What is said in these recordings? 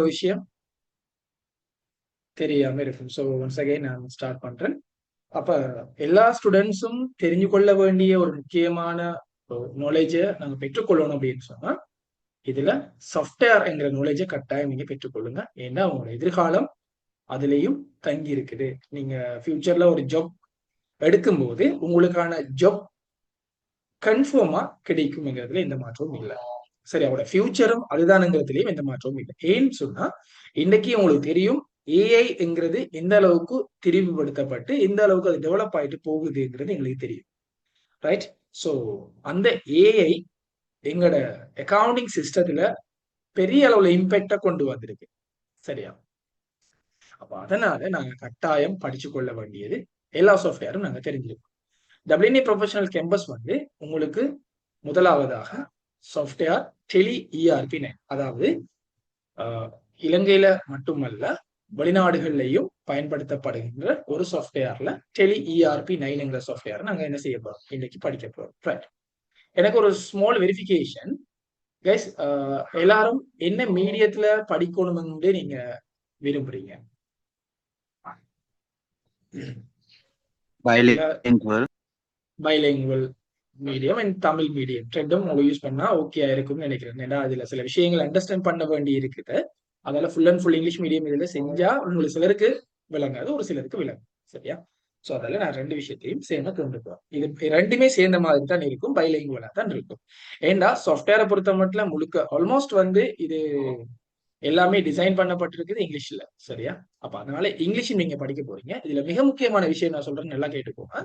விஷயம் தெரியாம இருக்கும். ஸோ ஒன்ஸ் அகைன் நான் ஸ்டார்ட் பண்றேன். அப்ப எல்லா ஸ்டூடெண்ட்ஸும் தெரிஞ்சு கொள்ள வேண்டிய ஒரு முக்கியமான நாலேஜை நாங்க பெற்றுக்கொள்ளணும் அப்படின்னு சொன்னா இதுல சாஃப்ட்வேர் என்கிற நாலேஜை கட்டாயம் நீங்க பெற்றுக்கொள்ளுங்க. ஏன்னா உங்களோட எதிர்காலம் அதுலயும் தங்கி இருக்குது. நீங்க ஃபியூச்சர்ல ஒரு ஜாப் எடுக்கும்போது உங்களுக்கான ஜாப் கன்ஃபார்மா கிடைக்கும்ங்கிறதுல எந்த மாற்றமும் இல்லை. சரி, அவரோட ஃபியூச்சரும் அதுதானுங்கிறதுலயும் எந்த மாற்றமும் இல்லை. ஏன்னு சொன்னா இன்னைக்கு உங்களுக்கு தெரியும் ஏஐ என்கிறது எந்த அளவுக்கு திரிவுபடுத்தப்பட்டு எந்த அளவுக்கு அது டெவலப் ஆயிட்டு போகுதுங்கிறது எங்களுக்கு தெரியும். ரைட்? ஸோ அந்த ஏஐ எங்களோட அக்கவுண்டிங் சிஸ்டத்துல பெரிய அளவுல இம்பேக்டா கொண்டு வந்திருக்கு. சரியா? அப்ப அதனால நாங்க கட்டாயம் படிச்சு கொள்ள வேண்டியது எல்லா சாஃப்ட்வேரும் நாங்க தெரிஞ்சிருக்கோம். டபிள்யூஎன்ஏ ப்ரொஃபஷனல் கேம்பஸ் வந்து உங்களுக்கு முதலாவதாக சாஃப்ட்வேர் டெலி இஆர்பி 9, அதாவது இலங்கையில மட்டுமல்ல வெளிநாடுகள்லையும் பயன்படுத்தப்படுகின்ற ஒரு சாஃப்ட்வேர்ல டெலி இஆர்பி 9ங்கிற சாஃப்ட்வேர் நாங்க என்ன செய்ய போறோம், இன்னைக்கு படிக்க போறோம். ரைட்? எனக்கு ஒரு ஸ்மால் வெரிஃபிகேஷன் கைஸ், எல்லாரும் என்ன மீடியத்துல படிக்கணும்னு நீங்க விரும்புறீங்க? Bilingual medium and Tamil medium ரெண்டும் உங்களுக்கு யூஸ் பண்ணா ஓகே இருக்கும்னு நினைக்கிறேன். ஏன்னா அதுல சில விஷயங்கள் அண்டர்ஸ்டாண்ட் பண்ண வேண்டி இருக்குது. அதனால full and full English medium இதுல செஞ்சா உங்களுக்கு சிலருக்கு விளங்காது, ஒரு சிலருக்கு விளங்கும். சரியா? ஸோ அதில் நான் ரெண்டு விஷயத்தையும் சேர்ந்து கொண்டு போறேன். இது ரெண்டுமே சேர்ந்த மாதிரி தான் இருக்கும், பைலிங்குவலா தான் இருக்கும். ஏண்டா சாஃப்ட்வேரை பொறுத்த மட்டும் முழுக்க ஆல்மோஸ்ட் வந்து இது எல்லாமே டிசைன் பண்ணப்பட்டிருக்குது இங்கிலீஷ்ல. சரியா? அப்ப அதனால இங்கிலீஷ் நீங்க படிக்க போறீங்க. இதுல மிக முக்கியமான விஷயம் நான் சொல்றேன், நல்லா கேட்டுக்கோங்க.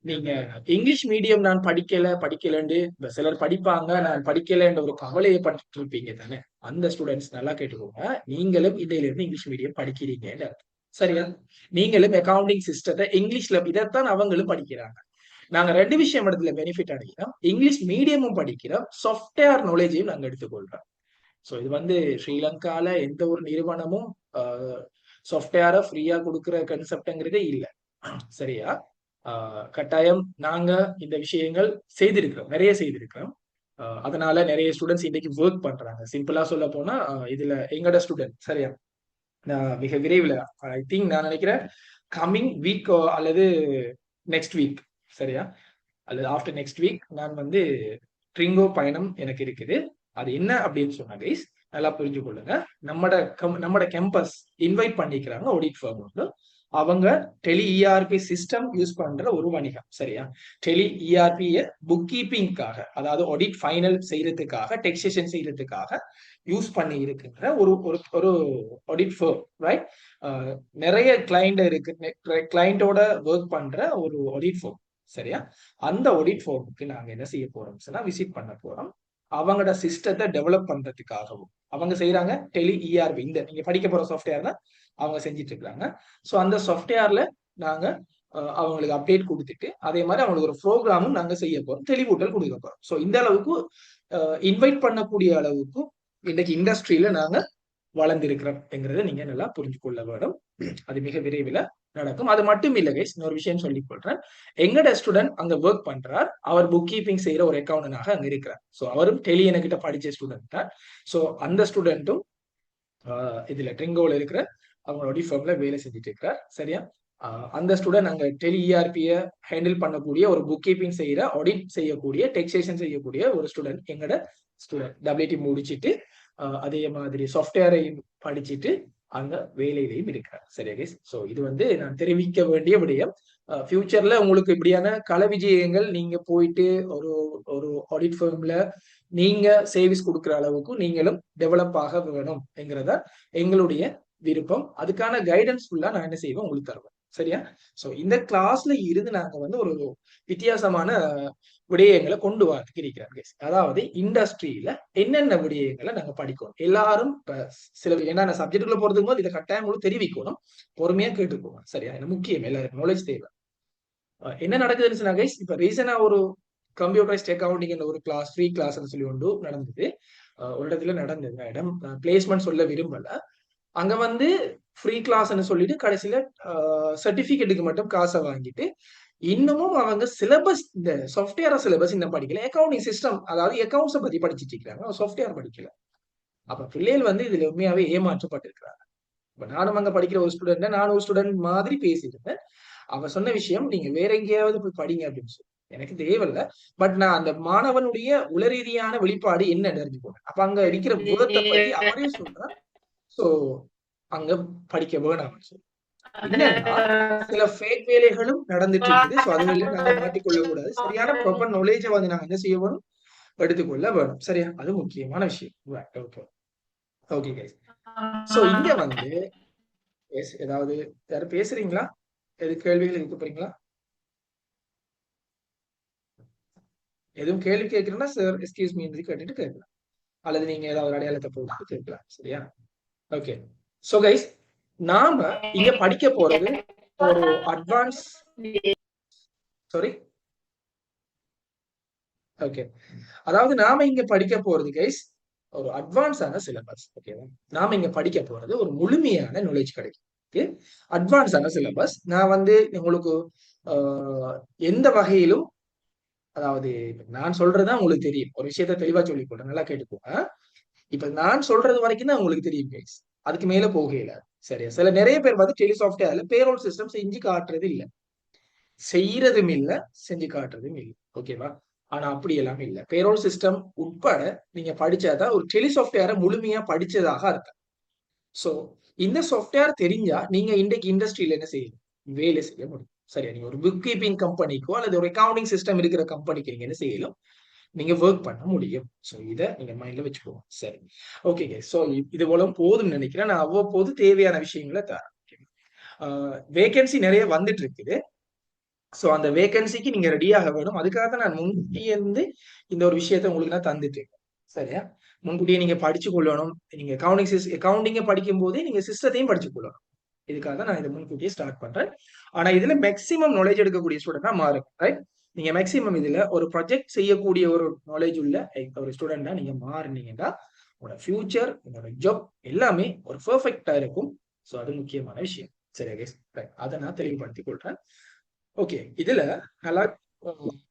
நீங்க இங்கிலீஷ் மீடியம் நான் படிக்கலன்னு சிலர் படிப்பாங்க, நான் படிக்கலன்ற ஒரு கவலையை பட்டு இருப்பீங்க தானே, அந்த ஸ்டூடெண்ட்ஸ் நல்லா கேட்டுக்கோங்க. நீங்களும் இடையில இருந்து இங்கிலீஷ் மீடியம் படிக்கிறீங்க. சரியா? நீங்களும் அக்கவுண்டிங் சிஸ்டத்தை இங்கிலீஷ்ல இதைத்தான் அவங்களும் படிக்கிறாங்க. நாங்க ரெண்டு விஷயம் இடத்துல பெனிஃபிட் அடைகிறோம். இங்கிலீஷ் மீடியமும் படிக்கிறோம், சாஃப்ட்வேர் நாலேஜையும் நாங்க எடுத்துக்கொள்றோம். ஸோ இது வந்து ஸ்ரீலங்கால எந்த ஒரு நிறுவனமும் சாஃப்ட்வேரை ஃப்ரீயா கொடுக்குற கன்செப்ட்ங்கிறதே இல்லை. சரியா? கட்டாயம் நாங்க இந்த விஷயங்கள் செய்திருக்கிறோம், நிறைய செய்திருக்கிறோம். அதனால நிறைய ஸ்டூடெண்ட்ஸ் இன்னைக்கு ஒர்க் பண்றாங்க. சிம்பிளா சொல்ல போனா இதுல எங்கட ஸ்டூடெண்ட், சரியா, நான் மிக விரைவில் ஐ திங்க் நான் நினைக்கிறேன் கம்மிங் வீக் அல்லது நெக்ஸ்ட் வீக், சரியா, அல்லது ஆஃப்டர் நெக்ஸ்ட் வீக் நான் வந்து ட்ரிங்கோ பயணம் எனக்கு இருக்குது. அது என்ன அப்படின்னு சொன்னா கைஸ் நல்லா புரிஞ்சு கொள்ளுங்க. நம்மட கேம்பஸ் இன்வைட் பண்ணிக்கிறாங்க ஆடிட் ஃபர்ம். அவங்க டெலி இஆர்பி சிஸ்டம் யூஸ் பண்ற ஒரு வணிகம். சரியா? டெலி இஆர்பிய புக் கீப்பிங்காக, அதாவது ஆடிட் ஃபைனல் செய்யறதுக்காக, டெக்ஸேஷன் செய்யறதுக்காக யூஸ் பண்ணி இருக்கின்ற ஒரு ஒரு ஆடிட் ஃபர்ம். ரைட்? நிறைய கிளைண்ட் இருக்கு, கிளைண்டோட ஒர்க் பண்ற ஒரு ஆடிட் ஃபர்ம். சரியா? அந்த ஆடிட் ஃபர்முக்கு நாங்க என்ன செய்ய போறோம் சொன்னா விசிட் பண்ண போறோம். அவங்களோட சிஸ்டத்தை டெவலப் பண்றதுக்காகவும் அவங்க செய்யறாங்க டெலி இஆர்பி. இந்த நீங்க படிக்க போற சாஃப்ட்வேர் தான் அவங்க செஞ்சுட்டு இருக்காங்க. ஸோ அந்த சாஃப்ட்வேர்ல நாங்க அவங்களுக்கு அப்டேட் கொடுத்துட்டு அதே மாதிரி அவங்களுக்கு ஒரு ப்ரோக்ராமும் நாங்க செய்ய போறோம், தெளிவூட்டல் கொடுக்க போறோம். ஸோ இந்த அளவுக்கு இன்வைட் பண்ணக்கூடிய அளவுக்கு இன்னைக்கு இண்டஸ்ட்ரியில நாங்க வளர்ந்திருக்கிறோம்ங்கிறத நீங்க நல்லா புரிஞ்சு கொள்ள வேண்டும். அது மிக விரைவில் நடக்கும். அது மட்டும் இல்ல கைஸ், இன்னொரு விஷயம் சொல்லிக் கொள்றேன். எங்கட ஸ்டூடெண்ட் அங்க ஒர்க் பண்றார், அவர் புக் கீப்பிங் செய்யற ஒரு அக்கௌண்டனாக அங்க இருக்கிறார். ஸோ அவரும் டெலி என்கிட்ட படிச்ச ஸ்டூடெண்ட் தான். ஸோ அந்த ஸ்டூடெண்ட்டும் இதுல ட்ரிங்கோல இருக்கிற அவங்களோட ஃபர்ம்ல வேலை செஞ்சுட்டு இருக்கிறார். சரியா? அந்த ஸ்டூடெண்ட் அங்க டெலி இஆர்பிய ஹேண்டில் பண்ணக்கூடிய ஒரு புக் கீப்பிங் செய்யற, ஆடிட் செய்யக்கூடிய, டெக்ஸேஷன் செய்யக்கூடிய ஒரு ஸ்டூடெண்ட் எங்கட ஸ்டூடெண்ட் டபிள்யூடி முடிச்சுட்டு அதே மாதிரி சாஃப்ட்வேரையும் படிச்சுட்டு அங்க வேலையிலையும் இருக்கிறார். சரியா கைஸ்? ஸோ இது வந்து நான் தெரிவிக்க வேண்டிய விடயம். ஃபியூச்சர்ல உங்களுக்கு இப்படியான கல விஜயங்கள் நீங்க போயிட்டு ஒரு ஒரு ஆடிட் ஃபர்ம்ல நீங்க சர்வீஸ் கொடுக்குற அளவுக்கு நீங்களும் டெவலப் ஆக வேணும்ங்கிறத எங்களுடைய விருப்பம். அதுக்கான கைடன்ஸ் ஃபுல்லா நான் என்ன செய்வேன் உங்களுக்கு தருவேன். சரியா? ஸோ இந்த கிளாஸ்ல இருந்து நாங்க வந்து ஒரு வித்தியாசமான விடயங்களை கொண்டு வரதுக்கு இருக்கிறாங்க. அதாவது இண்டஸ்ட்ரியில என்னென்ன விடயங்களை நாங்க படிக்கணும். எல்லாரும் சில என்னென்ன சப்ஜெக்டுக்குள்ள போறதுக்கு போது இதை கட்டாயம் கூட தெரிவிக்கணும், பொறுமையா கேட்டுக்கோங்க. சரியா? எனக்கு முக்கியம், எல்லாருக்கும் நாலேஜ் தேவை. என்ன நடக்குதுன்னு சொன்னா கைஸ், இப்ப ரீசனா ஒரு கம்ப்யூட்டரைஸ்ட் அக்கவுண்டிங் ஒரு கிளாஸ், ஃப்ரீ கிளாஸ்ன்னு சொல்லி ஒன்று நடந்தது. ஒரு இடத்துல நடந்தது மேடம், பிளேஸ்மெண்ட் சொல்ல விரும்பல. அங்க வந்து ஃப்ரீ கிளாஸ்ன்னு சொல்லிட்டு கடைசியில சர்டிபிகேட்டுக்கு மட்டும் காசை வாங்கிட்டு இன்னமும் அவங்க சிலபஸ், இந்த சாஃப்ட்வேர் சிலபஸ் இன்னும் படிக்கல. அக்கவுண்டிங் சிஸ்டம், அதாவது அக்கவுண்ட்ஸை பத்தி படிச்சுட்டு இருக்கிறாங்க, சாஃப்ட்வேர் படிக்கல. அப்ப பிள்ளைகள் வந்து இதுல உண்மையாவே ஏமாற்றப்பட்டிருக்கிறாங்க. இப்ப நானும் அங்க படிக்கிற ஒரு ஸ்டூடெண்ட், நான் ஒரு ஸ்டூடெண்ட் மாதிரி பேசியிருந்தேன். அவ சொன்ன விஷயம், நீங்க வேற எங்கேயாவது போய் படிங்க அப்படின்னு சொல்லி. எனக்கு தேவையில்ல. பட் நான் அந்த மாணவனுடைய உளரீதியான வெளிப்பாடு என்ன தெரிஞ்சு போனேன். அப்ப அங்க இருக்கிற விதத்தை பத்தி அவரே சொல்றார். சோ அங்க படிக்க வேணாம் சொல்லி. என்னன்னா சில ஃபேக் வேலைகளும் நடந்துட்டு இருக்குது. சோ அதுல நாங்க மாட்டிக்கொள்ள கூடாது. சரியான ப்ராப்பர் நாலேஜை வந்து நாங்க என்ன செய்ய வேணும், எடுத்துக்கொள்ள வேணும். சரியா? அது முக்கியமான விஷயம். Okay okay guys. சோ இங்க வந்து ஏதாவது யாரும் பேசுறீங்களா? எது கேள்விகள் இருக்க போறீங்களா? எதுவும் கேள்வி கேட்கணும்னா சார் எக்ஸ்கியூஸ் மீ கேட்டுட்டு கேட்கலாம். அல்லது நீங்க ஏதாவது ஒரு அடையாளத்தை போட்டு கேட்கலாம். சரியா? ஓகே. சோ கைஸ், நாம இங்க படிக்க போறது ஒரு அட்வான்ஸ் சாரி ஓகே. அதாவது நாம இங்க படிக்க போறது கைஸ் ஒரு அட்வான்ஸான சிலபஸ். ஓகேவா? நாம இங்க படிக்க போறது ஒரு முழுமையான நாலேஜ் கிடைக்கும். அட்வான்ஸான சிலபஸ். நான் வந்து உங்களுக்கு எந்த வகையிலும், அதாவது நான் சொல்றதுதான் உங்களுக்கு தெரியும். ஒரு விஷயத்த தெளிவா சொல்லி போட்டேன், நல்லா கேட்டுக்கோங்க. இப்ப நான் சொல்றது வரைக்கும் தான் உங்களுக்கு தெரியும் கைஸ். அதுக்கு மேல போகல. சரியா? சில நிறைய பேர் வந்து டெலிசாஃப்ட்வேர்ல பேரோல் சிஸ்டம் செஞ்சு காட்டுறது இல்ல, செய்யறதும் இல்ல, செஞ்சு காட்டுறதும் இல்ல. ஓகேவா? ஆனா அப்படி எல்லாம் இல்ல. பேரோல் சிஸ்டம் உட்பட நீங்க படிச்சாதான் ஒரு டெலிசாஃப்ட்வேரை முழுமையா படிச்சதாக அர்த்தம். சோ இந்த சாஃப்ட்வேர் தெரிஞ்சா நீங்க இன்றைக்கு இண்டஸ்ட்ரியில என்ன செய்யணும், வேலை செய்ய முடியும். சரியா? நீங்க ஒரு புக் கீப்பிங் கம்பெனிக்கோ அல்லது ஒரு அக்கவுண்டிங் சிஸ்டம் இருக்கிற கம்பெனிக்கு நீங்க என்ன செய்யலாம், நீங்க ஒர்க் பண்ண முடியும். ஸோ இதை நீங்க மைண்ட்ல வச்சுக்கோங்க. சரி, ஓகே. ஸோ இது போல போதும்னு நினைக்கிறேன். நான் அவ்வப்போது தேவையான விஷயங்களை தரேன். வேகன்சி நிறைய வந்துட்டு இருக்குது. ஸோ அந்த வேகன்சிக்கு நீங்க ரெடியாக வேணும். அதுக்காக தான் நான் முன்கூட்டியே இருந்து இந்த ஒரு விஷயத்த உங்களுக்கு நான் தந்துட்டு இருக்கேன். சரியா? முன்கூட்டியே நீங்க படிச்சு கொள்ளணும். நீங்க அக்கவுண்டிங்க படிக்கும் போதே நீங்க சிஸ்டத்தையும் படிச்சு கொள்ளணும். இதுக்காக தான் நான் இதை முன்கூட்டியே ஸ்டார்ட் பண்றேன். ஆனா இதுல மேக்சிமம் நாலேஜ் எடுக்கக்கூடிய ஸ்டூடெண்டா மாறும். ரைட்? நீங்க மேக்சிமம் இதுல ஒரு ப்ராஜெக்ட் செய்யக்கூடிய ஒரு நாலேஜ் உள்ள ஒரு ஸ்டூடெண்டா நீங்க மாறினீங்கன்னா உங்களோட ஃபியூச்சர், உங்களோட ஜாப் எல்லாமே ஒரு பெர்ஃபெக்டா இருக்கும். ஸோ அது முக்கியமான விஷயம். சரி கைஸ், அதை நான் தெளிவுபடுத்திக் கொள்றேன். ஓகே, இதுல நல்லா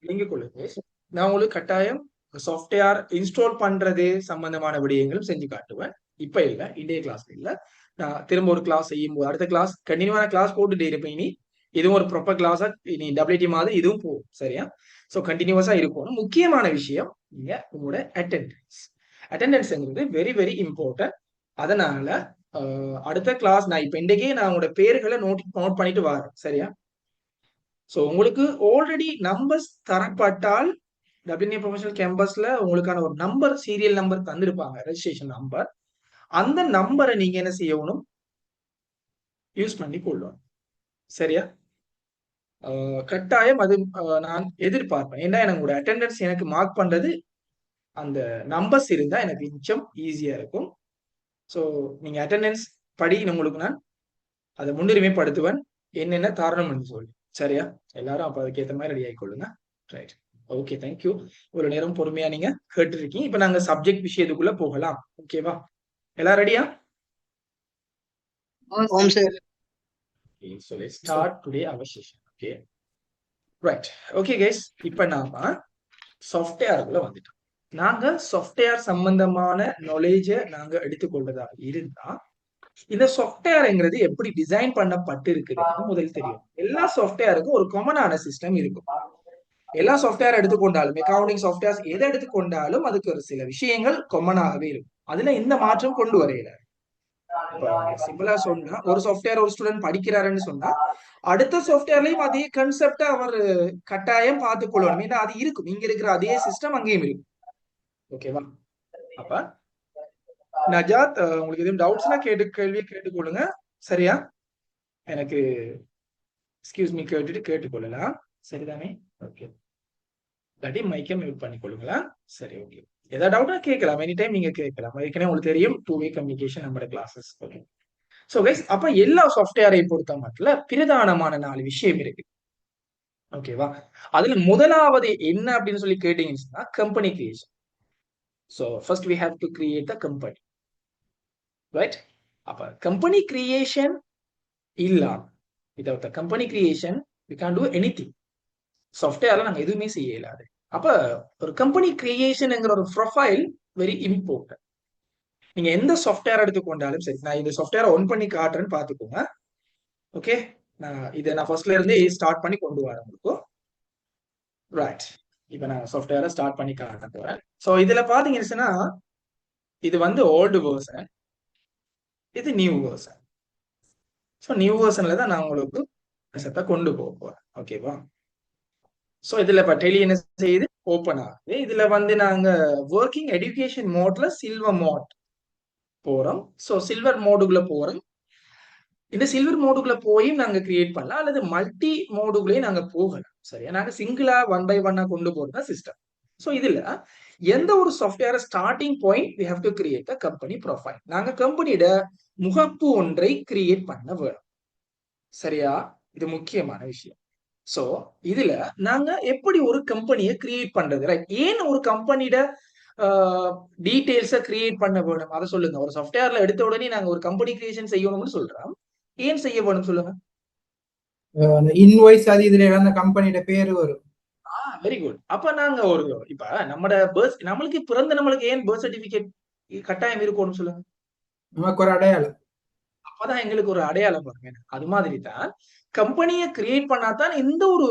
விளங்கிக் கொள்ளுங்க. நான் உங்களுக்கு கட்டாயம் சாஃப்ட்வேர் இன்ஸ்டால் பண்றது சம்பந்தமான விடயங்களும் செஞ்சு காட்டுவேன். இப்ப இல்ல, இன்றைய கிளாஸ்ல இல்ல. நான் திரும்ப ஒரு கிளாஸ் செய்யும் போது அடுத்த கிளாஸ் கண்டினியூவான கிளாஸ் போட்டுட்டே இருப்பேன். இனி இதுவும் ஒரு ப்ராப்பர் கிளாஸா இனி டபிள்யூடி மாதிரி இதுவும் போகும். சரியா? ஸோ கண்டினியூஸா இருக்கும். முக்கியமான விஷயம் நீங்க உங்களோட அட்டெண்டன்ஸ்ங்கிறது வெரி வெரி இம்பார்ட்டன்ட். அதனால அடுத்த கிளாஸ் நான் இப்ப இன்றைக்கே நான் உங்களோட பேர்களை நோட் பண்ணிட்டு வரேன். சரியா? ஸோ உங்களுக்கு ஆல்ரெடி நம்பர்ஸ் தரப்பட்டால் டபிள்யூஏ ப்ரொஃபஷனல் கேம்பஸ்ல உங்களுக்கான ஒரு நம்பர், சீரியல் நம்பர் தந்திருப்பாங்க, ரெஜிஸ்ட்ரேஷன் நம்பர். அந்த நம்பரை நீங்க என்ன செய்யணும், யூஸ் பண்ணி கொள்ளணும். சரியா? கட்டாயம் அது நான் எதிர்பார்ப்பேன். ஏன்னா எனக்கு அட்டெண்டன்ஸ் எனக்கு மார்க் பண்றது அந்த நம்பர்ஸ் இருந்தா எனக்கு நிச்சயம் ஈஸியா இருக்கும். ஸோ நீங்க அட்டெண்டன்ஸ் படி உங்களுக்கு நான் அதை முன்னுரிமைப்படுத்துவேன், என்னென்ன காரணம் சொல்லி. சரியா? எல்லாரும் அப்ப அதுக்கேற்ற மாதிரி ரெடி ஆகிக்கொள்ளுங்க. Right, okay, thank you. ஒரு நேரம் பொறுமையா நீங்க கேட்டுருக்கீங்க. இப்ப நாங்க சப்ஜெக்ட் விஷயத்துக்குள்ள போகலாம். ஓகேவா? எல்லாம் ரெடியா? So let's start today our session. Okay, right. Okay guys, இப்ப நாம சாஃப்ட்வேர்க்குள்ள வந்துட்டோம். நாங்க சாஃப்ட்வேர் சம்பந்தமான நாலேஜ நாங்க எடுத்துக்கொள்றதா இருந்தா இந்த சாஃப்ட்வேர்ங்கிறது எப்படி டிசைன் பண்ணப்பட்டு இருக்குதுன்னு முதல் தெரியும். எல்லா சாஃப்ட்வேருக்கும் ஒரு காமனான சிஸ்டம் இருக்கும். எல்லா சாஃப்ட்வேர் எடுத்துக்கொண்டாலும், அக்கவுண்டிங் சாஃப்ட்வேர்ஸ் எதை எடுத்துக்கொண்டாலும் அதுக்கு ஒரு சில விஷயங்கள் காமனாகவே இருக்கும். அதுல எந்த மாற்றம் கொண்டு வரையில. இப்ப சிம்பிளா சொன்னா, ஒரு சாஃப்ட்வேர் ஒரு ஸ்டூடெண்ட் படிக்கிறாருன்னு சொன்னா அடுத்த சாஃப்ட்வேர்லயும் அதே கன்செப்ட அவர் கட்டாயம் பார்த்துக் கொள்ளணும். ஏன்னா அது இருக்கும், இங்க இருக்கிற அதே சிஸ்டம் அங்கேயும் இருக்கும். ஓகேவா? அப்ப நஜாத், உங்களுக்கு எதுவும் டவுட்ஸ்னா கேள்வி கேட்டுக்கொள்ளுங்க. சரியா? எனக்கு எக்ஸ்கியூஸ் மீ கேட்டுட்டு கேட்டுக்கொள்ளலாம். சரிதானே? ஓகே, இல்லாட்டி மைக்கை மியூட் பண்ணிக்கொள்ளுங்களா? சரி, ஓகே. ஏதாவது டவுட்னா கேட்கலாம், எனி டைம் நீங்க கேட்கலாம். ஏற்கனவே உங்களுக்கு தெரியும் 2-வே கம்யூனிகேஷன் நம்மளோட கிளாஸஸ். ஓகே. சோ கைஸ், அப்ப எல்லா சாஃப்ட்வேரை பொறுத்த மட்டும் பிரதானமான 4 விஷயம் இருக்கு. ஓகேவா? அதுல முதலாவது என்ன அப்படின்னு சொல்லி கேட்டீங்கன்னா company creation. So first we have to create the company, right? அப்ப கம்பெனி கிரியேஷன் இல்ல, without the company creation we can't do anything. சாஃப்ட்வேர்ல நாங்க எதுவுமே செய்ய இயலாது. அப்ப ஒரு கம்பெனி கிரியேஷன்ங்கிற ஒரு ப்ரொஃபைல் வெரி இம்பார்ட்டன்ட். நீங்க எந்த சாஃப்ட்வேர் எடுத்துக்கொண்டாலும் சரி, நான் இந்த சாஃப்ட்வேரை ஒன் பண்ணி காட்டுறேன்னு பாத்துக்கோங்க. ஓகே, நான் ஃபர்ஸ்ட்ல இருந்தே ஸ்டார்ட் பண்ணி கொண்டு வரேன் உங்களுக்கு. ரைட், இப்போ நான் சாஃப்ட்வேரை ஸ்டார்ட் பண்ணி காட்ட போறேன். ஸோ இதுல பாத்தீங்கன்னா இது வந்து ஓல்டு வேர்ஷன், இது நியூ வேர்ஷன். ஸோ நியூ வேர்ஷன்ல தான் நான் உங்களுக்கு செட்டை கொண்டு போக போறேன். ஓகேவா? ஸோ இதுல இப்ப டெலி என்ன செய்யுது, ஓப்பன் ஆகுது. இதுல வந்து நாங்க ஒர்க்கிங் எஜுகேஷன் மோட்ல சில்வர் மோட் போறோம். ஸோ சில்வர் மோடுக்குள்ள போறோம். இந்த சில்வர் மோடுக்குள்ள போய் நாங்க கிரியேட் பண்ணலாம், அல்லது மல்டி மோடுக்குள்ளேயே நாங்க போகலாம். சரியா? நாங்க சிங்கிளா ஒன் பை ஒன்னா கொண்டு போறது தான் சிஸ்டம். ஸோ இதுல எந்த ஒரு software starting point we have to create the company profile. நாங்க கம்பெனியோட முகப்பு ஒன்றை கிரியேட் பண்ண வேணும். சரியா? இது முக்கியமான விஷயம். சோ இதுல நாங்க எப்படி ஒரு கம்பெனியை கிரியேட் பண்றது, ரைட்? ஏன் ஒரு கம்பெனியோட டீடைல்ஸ கிரியேட் பண்ண வேணும் அதை சொல்லுங்க. ஒரு சாஃப்ட்வேர்ல எடுத்த உடனே நாங்க ஒரு கம்பெனி கிரியேஷன் செய்யணும்னு சொல்றோம். ஏன் செய்ய வேணும் சொல்லுங்க. அந்த இன்வாய்ஸ் அது இதுல அந்த கம்பெனியோட பேரு வரும். Very good. அப்ப நாங்க இப்ப நம்மளுக்கு பிறந்த நம்மளுக்கு ஏன் பர்த் சர்டிபிகேட் கட்டாயம் இருக்கும்னு சொல்லுங்க. நமக்கு ஒரு அடையாளம். அப்பதான் எங்களுக்கு ஒரு அடையாளம் வரும். அது மாதிரி தான் கம்பெனியை கிரியேட் பண்ணாதான் எந்த ஒரு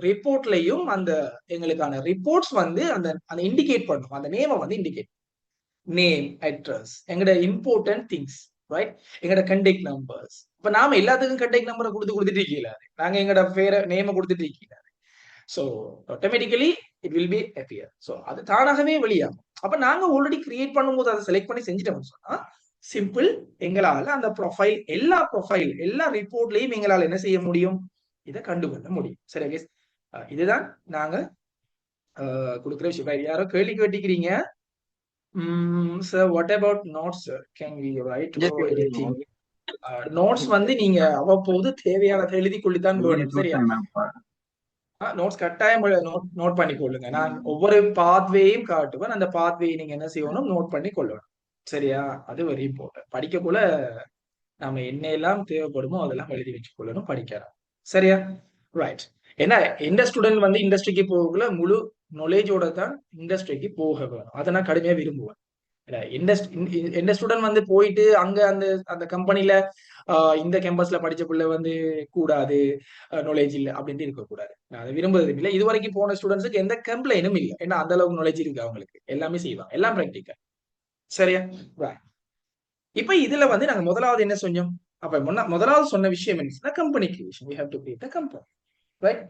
ரிப்போர்ட்லயும் அந்த எங்களுக்கான ரிப்போர்ட்ஸ் வந்து அந்த அந்த இண்டிகேட் பண்ணும். அந்த நேமை வந்து இண்டிகேட், நேம், அட்ரஸ், எங்களோட இம்பார்ட்டன்ட் திங்ஸ், ரைட்? எங்களோட கண்டெக்ட் நம்பர்ஸ். இப்ப நாம எல்லாத்துக்கும் கண்டெக்ட் நம்பரை கொடுத்துட்டு இருக்கீங்க, நாங்க எங்களோட பேரை நேமை கொடுத்துட்டு இருக்கீங்க. So automatically it will be appear. So அது தானாகவே வெளியாகும். அப்ப நாங்க ஆல்ரெடி கிரியேட் பண்ணும்போது அதை செலக்ட் பண்ணி செஞ்சுட்டோம்னு சொன்னா சிம்பிள், எங்களால அந்த ப்ரொஃபைல் எல்லா ரிப்போர்ட்லயும் எங்களால என்ன செய்ய முடியும், இதை கண்டுகொள்ள முடியும். சரி, ஓகே. இதுதான் நாங்க கொடுக்குற விஷயம். யாரோ கேள்வி கேட்டிக்கிறீங்க. Sir what about notes sir, can we write anything? Notes வந்து நீங்க அவ்வப்போது தேவையானதை எழுதி கொள்ளித்தான் வேணும். சரியா? நோட்ஸ் கட்டாயம் நோட் பண்ணி கொள்ளுங்க. நான் ஒவ்வொரு பாத்வேயும் காட்டுவேன். அந்த பாத்வேயை நீங்க என்ன செய்யணும், நோட் பண்ணி கொள்ளணும். சரியா? அது வெரி இம்பார்ட்டன்ட். படிக்கக்குள்ள நாம என்ன எல்லாம் தேவைப்படுமோ அதெல்லாம் எழுதி வச்சு கொள்ளணும், படிக்கலாம். சரியா? ரைட். ஏன்னா எந்த ஸ்டூடெண்ட் வந்து இண்டஸ்ட்ரிக்கு போகக்குள்ள முழு நாலேஜோட தான் இண்டஸ்ட்ரிக்கு போக வேணும். அதை நான் கடுமையா விரும்புவேன். எந்த ஸ்டூடெண்ட் வந்து போயிட்டு அங்க அந்த அந்த கம்பெனில இந்த கேம்பஸ்ல படிச்ச பிள்ளை வந்து கூடாது, நாலேஜ் இல்லை அப்படின்ட்டு இருக்கக்கூடாது. நான் அதை விரும்புறது இல்லை. இது வரைக்கும் போன ஸ்டூடெண்ட்ஸுக்கு எந்த கம்ப்ளைண்டும் இல்லை. ஏன்னா அந்த அளவுக்கு நாலேஜ் இருக்கு அவங்களுக்கு, எல்லாமே செய்வாங்க, எல்லாம் ப்ராக்டிக்கல். சரியா? இப்ப இதுல வந்து நாங்க முதலாவது என்ன செஞ்சோம், அப்ப முதலாவது சொன்ன விஷயம் என்ன, company creation. we have to create a company, right?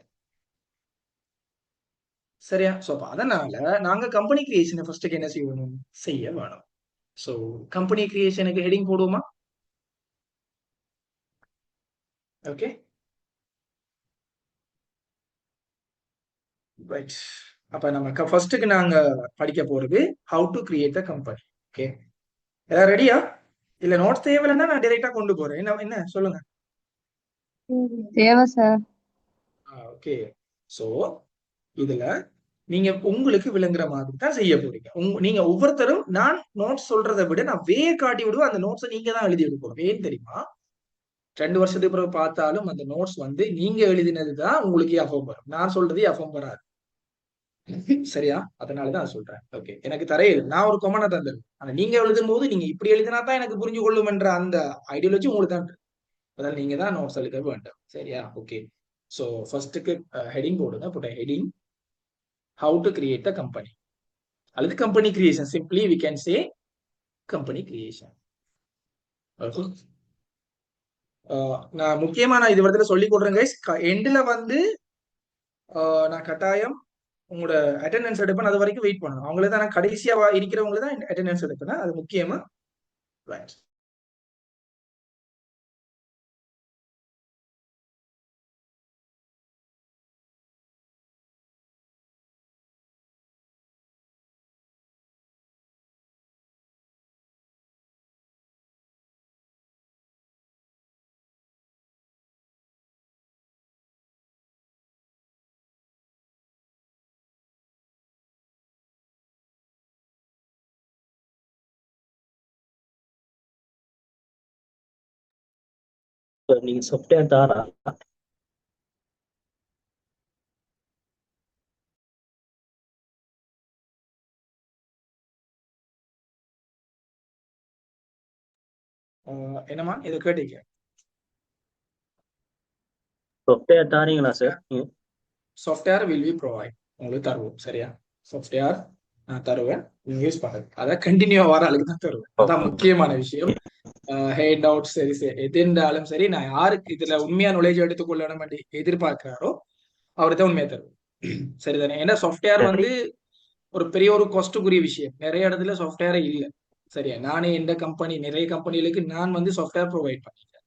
சரியா? சோ அப்ப அதனால நாங்க கம்பெனி கிரியேஷனை ஃபர்ஸ்ட்டுக்கு என்ன செய்யணும், செய்ய வேணும். சோ கம்பெனி கிரியேஷனுக்கு ஹெடிங் போடுவோமா? Okay, right. அப்ப நம்ம ஃபர்ஸ்ட்டுக்கு நாங்க படிக்க போறது how to create the company. Okay, எல்லாம் ரெடியா? இல்ல நோட்ஸ் தேவையில்லைன்னா நான் டைரக்டா கொண்டு போறேன். என்ன என்ன சொல்லுங்க. தேவை சார். ஓகே, சோ இதுல நீங்க உங்களுக்கு விளங்குற மாதிரி தான் செய்ய போறீங்க. நீங்க ஒவ்வொருத்தரும் நான் நோட்ஸ் சொல்றதை விட நான் காட்டி விடுவேன். அந்த நோட்ஸை நீங்க தான் எழுதி எடுக்கணும். ஏன் தெரியுமா? 2 வருஷத்துக்கு பிறகு பார்த்தாலும் அந்த நோட்ஸ் வந்து நீங்க எழுதினது தான் உங்களுக்கு எஃபம் வரும். நான் சொல்றது எஃபம் வராது. சரியா? அதனாலதான் சொல்றேன். ஓகே, எனக்கு தரையில் நான் ஒரு கொமனை தந்துடுவேன். ஆனா நீங்க எழுதும் போது நீங்க இப்படி எழுதினா தான் எனக்கு புரிஞ்சு கொள்ளும் என்ற அந்த ஐடியாலஜி உங்களுக்கு தான். அதாவது நீங்க தான் நோட்ஸ் எழுத வேண்டும். சரியா? ஓகே, சோ ஃபர்ஸ்ட்டுக்கு ஹெடிங் போடுங்க. போட்ட heading how to create a company அல்லது company creation. Simply we can say company creation. நான் முக்கியமா நான் இது இடத்துல சொல்லி கொடுறேன் கைஸ். எண்ட்ல வந்து நான் கட்டாயம் உங்களோட அட்டெண்டன்ஸ் எடுப்பேன். அது வரைக்கும் வெயிட் பண்ணணும். அவங்களே தான் நான் கடைசியா இருக்கிறவங்கள தான் அட்டெண்டன்ஸ் எடுப்பேன். அது முக்கியமா. ரைட். நீங்க சாஃப்ட்வேர் தாரா என்னமா இதை கேட்டீங்க? சாஃப்ட்வேர் தாரீங்களா sir? Software will be provide, உங்களுக்கு தருவோம். சரியா? சாஃப்ட்வேர் நான் தருவேன், நீங்க யூஸ் பண்ணுறது அதை கண்டினியூவா வர ஆளுக்கு தான் தருவேன். அதான் முக்கியமான விஷயம். ஹேண்ட் அவுட் சரி சரி எது இருந்தாலும் சரி, நான் யாருக்கு இதுல உண்மையா நுழைஞ்சு எடுத்துக்கொள்ளணும் எதிர்பார்க்கிறாரோ அவரு தான் உண்மையா தருவேன். சரிதானே? ஏன்னா சாஃப்ட்வேர் வந்து ஒரு பெரிய ஒரு காஸ்ட்டுக்குரிய விஷயம். நிறைய இடத்துல சாஃப்ட்வேரே இல்லை. சரியா? நானே இந்த கம்பெனி நிறைய கம்பெனிகளுக்கு நான் வந்து சாஃப்ட்வேர் ப்ரொவைட் பண்ணிக்கிறேன்.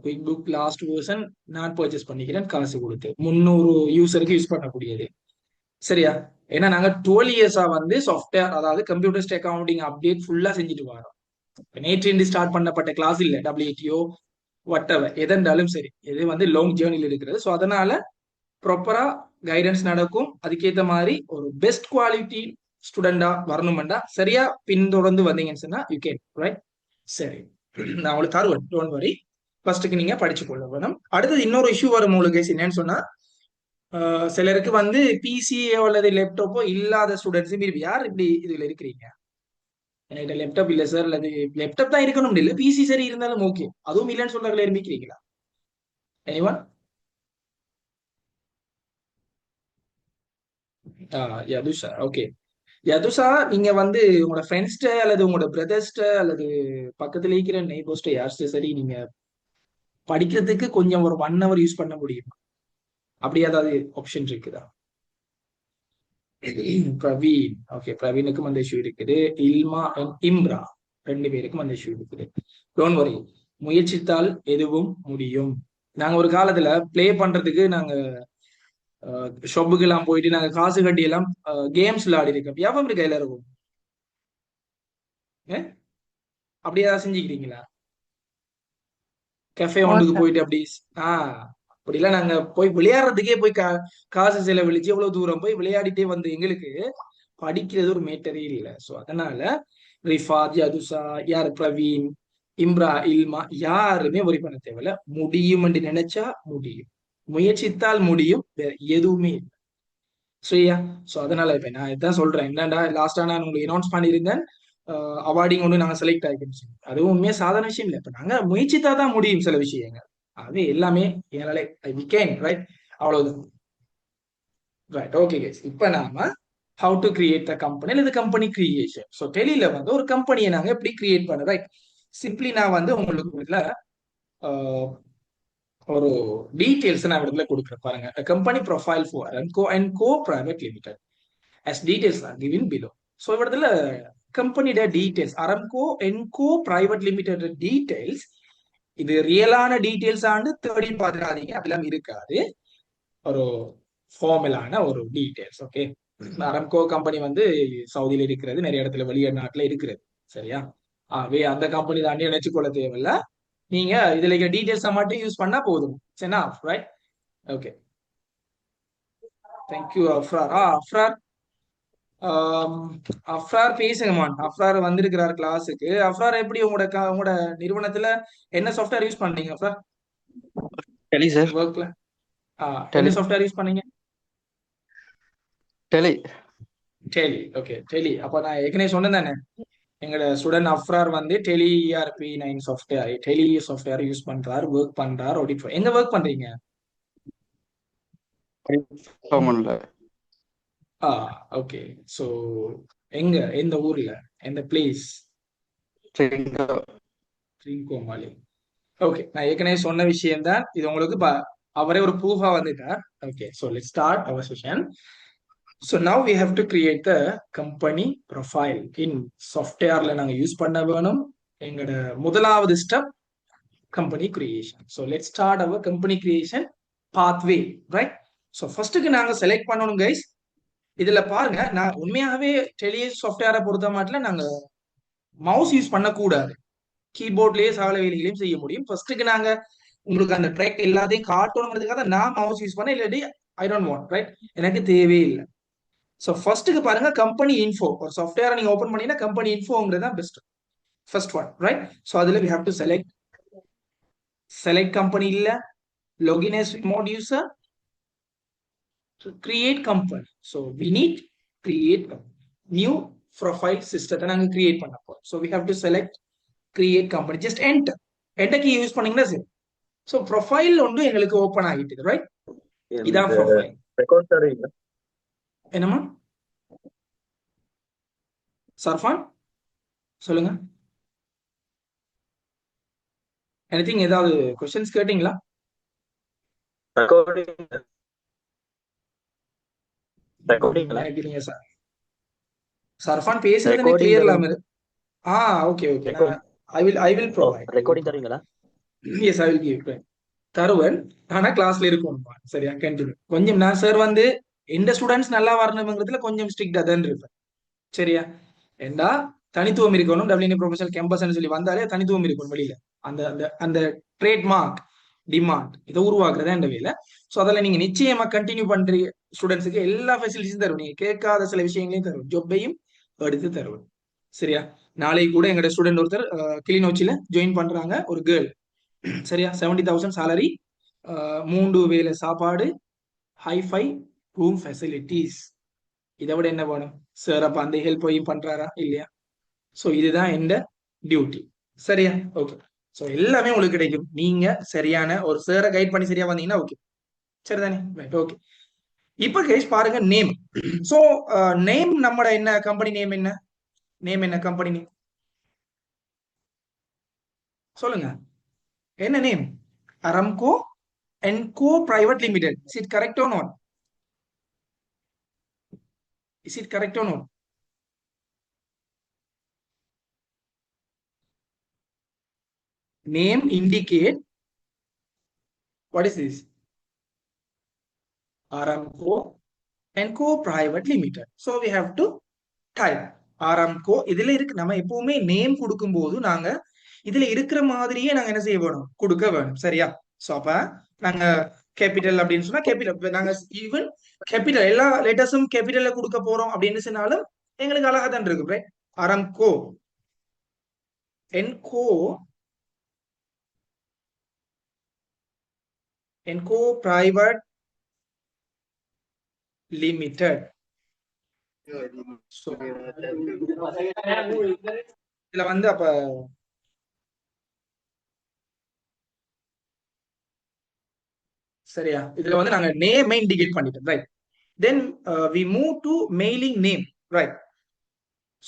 குயிக் புக் லாஸ்ட் வெர்ஷன் நான் பர்ச்சேஸ் பண்ணிக்கிறேன் காசு கொடுத்து, 300 யூசருக்கு யூஸ் பண்ணக்கூடியது. சரியா? ஏன்னா நாங்க 12 இயர்ஸா வந்து சாஃப்ட்வேர், அதாவது கம்ப்யூட்டர் ஸ்டேக் அக்கவுண்டிங் அப்டேட் ஃபுல்லா செஞ்சுட்டு வரோம். நேற்று ஸ்டார்ட் பண்ணப்பட்ட கிளாஸ் இல்ல, WTO whatever எதென்றாலும் சரி, இது வந்து லாங் ஜேர்னியில் இருக்கிறது. ஸோ அதனால ப்ராப்பரா கைடன்ஸ் நடக்கும். அதுக்கேற்ற மாதிரி ஒரு பெஸ்ட் குவாலிட்டி ஸ்டூடெண்டா வரணும்டா சரியா பின்தொடர்ந்து வந்தீங்கன்னு சொன்னா யூ கேன் ரைட். சரி, நான் உங்களுக்கு தருவேன், டோன்ட் வரி. ஃபர்ஸ்ட்டுக்கு நீங்க படிச்சு கொள்ள வேணும். அடுத்தது இன்னொரு இஷ்யூ வரும் உங்களுக்கு, என்னன்னு சொன்னா சிலருக்கு வந்து பிசியோ அல்லது லேப்டாப்போ இல்லாத ஸ்டூடெண்ட்ஸும் இருக்கு. யார் இப்படி இதுல இருக்கிறீங்க? என்கிட்ட லேப்டாப் இல்ல சார், அல்லது லேப்டாப் தான் இருக்கணும் இல்ல, பிசி சரி இருந்தாலும் ஓகே, அதுவும் இல்லைன்னு சொல்றதுல இருக்கிறீங்களா? எனிவன்? யதுஷா, ஓகே. யதுஷா, நீங்க வந்து உங்களோட ஃப்ரெண்ட்ஸ்ட அல்லது உங்களோட பிரதர்ஸ்ட அல்லது பக்கத்துல இருக்கிற நெய்பர்ஸ்ட யார்கிட்ட சரி நீங்க படிக்கிறதுக்கு கொஞ்சம் ஒரு 1 hour யூஸ் பண்ண முடியுமா? அப்படி ஏதாவது ஆப்ஷன் இருக்குதா? பிரவீன், ஓகே, பிரவீனுக்கும் அந்த இஷ்யூ இருக்குது. இல்மா and இம்ரா 2 பேருக்கும் அந்த இஷ்யூ இருக்குது. டோன்ட் வரி, முயற்சித்தால் எதுவும் முடியும். நாங்க ஒரு காலத்துல ப்ளே பண்றதுக்கு நாங்க ஷாப்புக்கு எல்லாம் போயிட்டு நாங்க காசு கட்டி எல்லாம் கேம்ஸ் விளையாடி இருக்கோம். ஞாபகம் இருக்கா எல்லாருக்கும்? அப்படியே ஏதாவது செஞ்சுக்கிறீங்களா? கஃபே ஒன்றுக்கு போயிட்டு அப்படி அப்படிலாம் நாங்க போய் விளையாடுறதுக்கே போய் காசு செலவழிச்சு எவ்வளவு தூரம் போய் விளையாடிட்டே வந்து எங்களுக்கு படிக்கிறது ஒரு மேட்டரே இல்லை. ஸோ அதனால ரிஃபாத், யதுசா, யார் பிரவீன், இம்ரா, இல்மா யாருமே ஒரி பண்ண தேவையில்ல. முடியும் என்று நினைச்சா முடியும், முயற்சித்தால் முடியும், வேற எதுவுமே இல்லை. சரியா? ஸோ அதனால இப்ப நான் இதான் சொல்றேன். என்னடா லாஸ்டா நான் உங்களுக்கு அனௌன்ஸ் பண்ணியிருந்தேன், அவார்டிங் ஒன்று நாங்க செலக்ட் ஆகிக்கணும். அதுவும் உண்மையா சாதாரண விஷயம் இல்லை. இப்ப நாங்க முயற்சித்தா தான் முடியும் சில விஷயங்கள். அது எல்லாமே என்னால வி கேன் ரைட், அவ்வளவுதான். Right, okay guys. இப்ப நாம how to create the company அல்லது கம்பெனி கிரியேஷன். ஸோ டெலியில வந்து ஒரு கம்பெனியை நாங்க எப்படி கிரியேட் பண்ண, ரைட்? சிம்பிளி நான் வந்து உங்களுக்கு இதுல ஒரு டீடைல்ஸ் நான் இடத்துல கொடுக்குறேன் பாருங்க. Company profile for and co private limited as details are given below. So இடத்துல கம்பெனியோட டீடைல்ஸ், அரம்கோ என்கோ பிரைவேட் லிமிடெட் டீடைல்ஸ், இது ரியலான டீடைல்ஸ் ஆண்டு தேடி பார்த்துக்காதீங்க, அதெல்லாம் இருக்காது. ஒரு ஃபார்மலான ஒரு டீடைல்ஸ். ஓகே, அரம்கோ கம்பெனி வந்து சவுதியில இருக்கிறது, நிறைய இடத்துல வெளிநாட்டுல இருக்கிறது. சரியா? அந்த கம்பெனி தாண்டி நினைச்சுக்கொள்ள தேவையில்ல. நீங்க இதுல இருக்கிற டீடைல்ஸை மட்டும் யூஸ் பண்ணா போதும். சரினா? Right, okay. Thank you Afrar. Afrar, Afrar பேசுங்கம்மான். அஃப்ரார் வந்திருக்கிறார் கிளாஸுக்கு. அஃப்ரார், எப்படி உங்களோட நிறுவனத்துல என்ன சாஃப்ட்வேர் யூஸ் பண்றீங்க அஃப்ரார்? டெலி சார். ஒர்க்ல என்ன சாஃப்ட்வேர் யூஸ் பண்ணீங்க? டெலி. டெலி, ஓகே. டெலி, அப்ப நான் ஏற்கனவே சொன்னேன் தானே, எங்களோட ஸ்டூடெண்ட் அஃப்ரார் வந்து டெலி ERP9 சாஃப்ட்வேர், டெலி சாஃப்ட்வேர் யூஸ் பண்றாரு, ஒர்க் பண்றாரு. எங்க ஒர்க் பண்றீங்க? ஓகே. சோ எங்க, எந்த ஊர்ல, எந்த பிளேஸ்? ட்ரிங்கோமாலி. ஓகே, நான் ஏற்கனவே சொன்ன விஷயம் தான் இது. உங்களுக்கு அவரே ஒரு ப்ரூஃபா வந்துட்டார். Okay, so let's start our session. So now we have to create the company profile in சாஃப்ட்வேர்ல நாங்கள் யூஸ் பண்ண வேணும். எங்களோட முதலாவது step company creation. So let's start our company creation pathway, right? So ஃபர்ஸ்ட்டுக்கு நாங்கள் செலக்ட் பண்ணணும் கைஸ். இதுல பாருங்க, நான் உண்மையாகவே டெலி சாஃப்ட்வேரை பொறுத்த மாட்டில் நாங்கள் மவுஸ் யூஸ் பண்ணக்கூடாது, கீபோர்ட்லயே சகல வேலைகளையும் செய்ய முடியும். ஃபர்ஸ்ட்டுக்கு நாங்க உங்களுக்கு அந்த ட்ராக் எல்லாத்தையும் காட்டணுங்கிறதுக்காக நான் மவுஸ் யூஸ் பண்ண, இல்லாட்டி ஐ டோன்ட் வாண்ட், ரைட்? எனக்கு தேவையே இல்லை. ஸோ ஃபர்ஸ்ட்டுக்கு பாருங்க, கம்பெனி இன்ஃபோ. ஒரு சாஃப்ட்வேரை நீங்க ஓப்பன் பண்ணீங்கன்னா கம்பெனி இன்ஃபோங்கிறது தான் best, first one, right? So அதுல we have to select company, இல்ல login as remote user, create company. So we need create company, new profile system நாங்க கிரியேட் பண்ண போறோம். So we have to select create company just enter key use பண்ணீங்கன்னா சரி. So profile ஒன்று எங்களுக்கு open ஆகிட்டுது right. இதான் இந்த ப்ரொஃபைல். ரெக்கார்ட் தருவீங்களா? என்னம்மா சர்ஃபான் சொல்லுங்க. எனிதிங் ஏதாவது கொஸ்டின்ஸ் கேட்டீங்களா? ரெக்கார்டிங்ல எனக்கு நீங்க சர்ஃபான் பேசுறது எனக்கு ரெக்கார்டிங் கிளியர் தருவீங்க? இல்லாம இருக்கு. ஓகே நான் ஐ வில் ப்ரொவைட். ரெக்கார்டிங் தருவீங்களா? எஸ் ஐ வில் கிவ் தருவன். ஆனா கிளாஸ்ல இருக்கும் சரியா. கண்டினியூ கொஞ்சம் நான் சார் வந்து எந்த ஸ்டூடெண்ட்ஸ் நல்லா வரணுங்கிறதுல கொஞ்சம் ஸ்ட்ரிக்டா தான் இருப்பேன் சரியா. ஏண்டா தனித்துவம் இருக்கணும். டபிள்யூ ப்ரொஃபஷனல் கேம்பஸ் சொல்லி வந்தாலே தனித்துவம் இருக்கணும் வெளியில. அந்த அந்த அந்த ட்ரேட்மார்க் டிமாண்ட் இதை உருவாக்குறதா இந்த வேலை. ஸோ அதில் நீங்க நிச்சயமா கண்டினியூ பண்றீங்க. ஸ்டூடெண்ட்ஸுக்கு எல்லா ஃபெசிலிட்டிஸும் தருவோம். நீங்க கேட்காத சில விஷயங்களையும் தருவோம். ஜொப்பையும் எடுத்து தருவோம் சரியா. நாளைக்கு கூட எங்களோட ஸ்டூடெண்ட் ஒருத்தர் கிளிநொச்சியில ஜாயின் பண்றாங்க, ஒரு கேர்ள் சரியா. 70,000 salary, 3 வேளை சாப்பாடு, ஹைஃபை ரூம் ஃபெசிலிட்டிஸ். இதை விட என்ன வேணும் சார்? அப்ப அந்த ஹெல்ப்பையும் பண்றாரா இல்லையா? ஸோ இதுதான் எந்த டியூட்டி சரியா. ஓகே. ஸோ எல்லாமே உங்களுக்கு கிடைக்கும். நீங்க சரியான ஒரு சாரை கைட் பண்ணி சரியா வந்தீங்கன்னா ஓகே சரிதானே. Right okay. இப்ப கைஸ் பாருங்க நேம். ஸோ நேம் நம்மட என்ன கம்பெனி நேம் என்ன கம்பெனி நேம் சொல்லுங்க. என்ன நேம்? அரம்கோ and co private limited. Is it correct or not? Is it correct or not? Name indicate what is this? Aramco and Co Private Limited. So we have to type Aramco. இதுல இருக்கு. நம்ம எப்பவுமே name கொடுக்கும் போது நாங்க இதுல இருக்கிற மாதிரியே நாங்க என்ன செய்ய வேணும்? கொடுக்க வேணும் சரியா. சோ அப்ப நாங்க கேபிட்டல் அப்படின்னு சொன்னா கேபிட்டல், நாங்க ஈவன் கேபிட்டல் எல்லா லெட்டர்ஸும் கேபிட்டல்ல கொடுக்க போறோம் அப்படின்னு சொன்னாலும் எங்களுக்கு அழகா தான் இருக்கு. அரம்கோ என்கோ பிரைவேட் லிமிடெட். இதுல வந்து அப்ப சரியா, இதுல வந்து நாங்க நேம் இண்டிகேட் பண்ணிட்டோம் right. Then we move to mailing name right.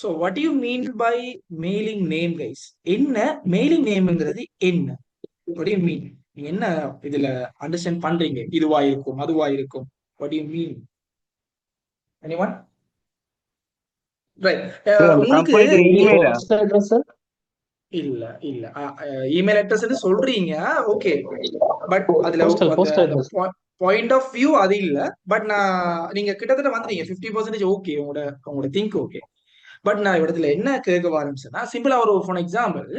so what do you mean by mailing name guys? என்ன mailing nameங்கிறது என்ன? what do you mean? நீங்க என்ன இதுல அண்டர்ஸ்டாண்ட் பண்றீங்க? இதுவா இருக்கும் அதுவா இருக்கும்? what do you mean? anyone? right. உங்களுக்கு இல்ல இமெயில் அட்ரஸ் சொல்றீங்க ஓகே, பட் அதுல பாயிண்ட் ஆஃப் வியூ அது இல்ல. பட் நான் நீங்க கிட்டத்தட்ட வந்துட்டீங்க 50% ஓகே, உங்களோட திங்க் ஓகே. பட் நான் இடத்துல என்ன கேட்க ஆரம்பிச்சேன்னா சிம்பிளா ஒரு ஃபார் எக்ஸாம்பிள்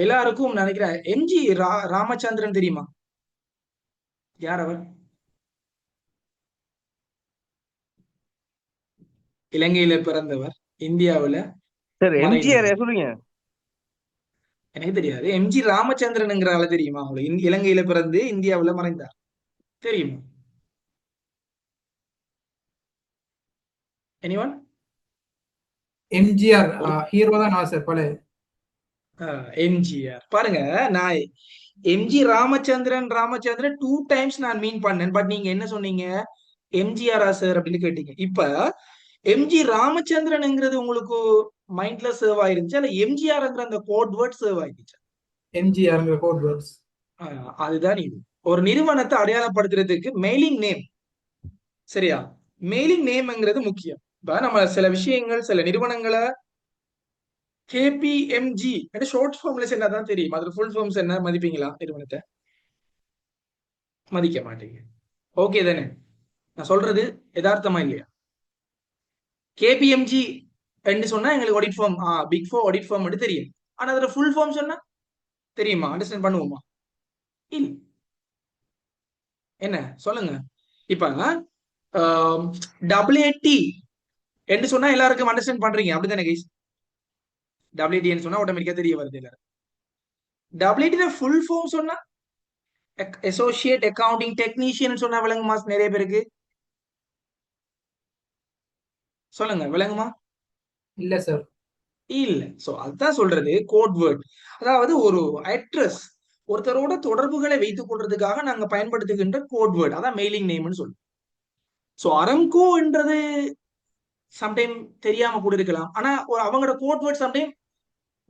எல்லாருக்கும் நினைக்கிறேன் எம்ஜி ராமச்சந்திரன் தெரியுமா? யார் அவர்? இலங்கையில பிறந்தவர், இந்தியாவுல எனக்கு தெரியாது. எம்ஜி ராமச்சந்திரன்ங்கிற ஆள தெரியுமா உங்களுக்கு? இலங்கையில பிறந்து இந்தியாவுல மறைந்தார், தெரியுமா? எனிவன்? எம்ஜிஆர் ஹீரோ தான் சார் பழைய. எம்ஜிஆர் பாருங்க, நான் எம்ஜி ராமச்சந்திரன் 2 டைம்ஸ் நான் மீன் பண்ணேன். பட் நீங்க என்ன சொன்னீங்க? எம்ஜிஆரா சார் அப்படின்னு கேட்டீங்க. இப்ப எம்ஜி ராமச்சந்திரன்ங்கிறது உங்களுக்கு மைண்ட்ல சேவ் ஆயிருந்துச்சு, அல்ல எம்ஜிஆர்ங்கிற அந்த கோட் வேர்ட் சேவ் ஆயிருச்சு? எம்ஜிஆர் கோட் வேர்ட்ஸ். அதுதான் இது. ஒரு நிறுவனத்தை அடையாளப்படுத்துறதுக்கு மெயிலிங் நேம் சரியா. மெயிலிங் நேம்ங்கிறது முக்கியம். இப்ப நம்ம சில விஷயங்கள் சில நிறுவனங்களை கேபிஎம்ஜி ஷார்ட் ஃபார்ம்ல என்னதான் தெரியும், அதுல ஃபுல் ஃபார்ம்ஸ் என்ன மதிப்பீங்களா? நிறுவனத்தை மதிக்க மாட்டீங்க. ஓகே தானே நான் சொல்றது? யதார்த்தமா இல்லையா? கேபிஎம்ஜி என்று சொன்னா எங்களுக்கு audit firm, big 4 audit firm மட்டும் தெரியும். ஆனா அதுல ஃபுல் ஃபார்ம் சொன்னா தெரியுமா? அண்டர்ஸ்டாண்ட் பண்ணுவோமா? இல்ல. என்ன சொல்லுங்க. இப்ப டபிள்யூடி என்று சொன்னா எல்லாருக்கும் அண்டர்ஸ்டாண்ட் பண்றீங்க அப்படிதானே கைஸ்? டபிள்யூடி சொன்னா ஆட்டோமேட்டிக்கா தெரிய வருது எல்லாரும். டபிள்யூடி ஃபுல் ஃபார்ம் சொன்னா அசோசியேட் அக்கவுண்டிங் டெக்னீஷியன் சொன்னா விளங்குமா நிறைய பேருக்கு? சொல்லுங்க, விளங்குமா? இல்ல சார். இல்ல. சோ அதுதான் சொல்றது கோட் வேர்ட். அதாவது ஒரு அட்ரஸ், ஒருத்தரோட தொடர்புகளை வைத்துக் கொள்றதுக்காக நாங்க பயன்படுத்துகின்ற கோட் வேர்ட், அதான் மெயிலிங் நேம்னு சொல்லுவோம். சோ அரம்கோன்றது சம்டைம் தெரியாம கூட இருக்கலாம். ஆனா அவங்களோட கோட் வேர்ட் சம்டைம்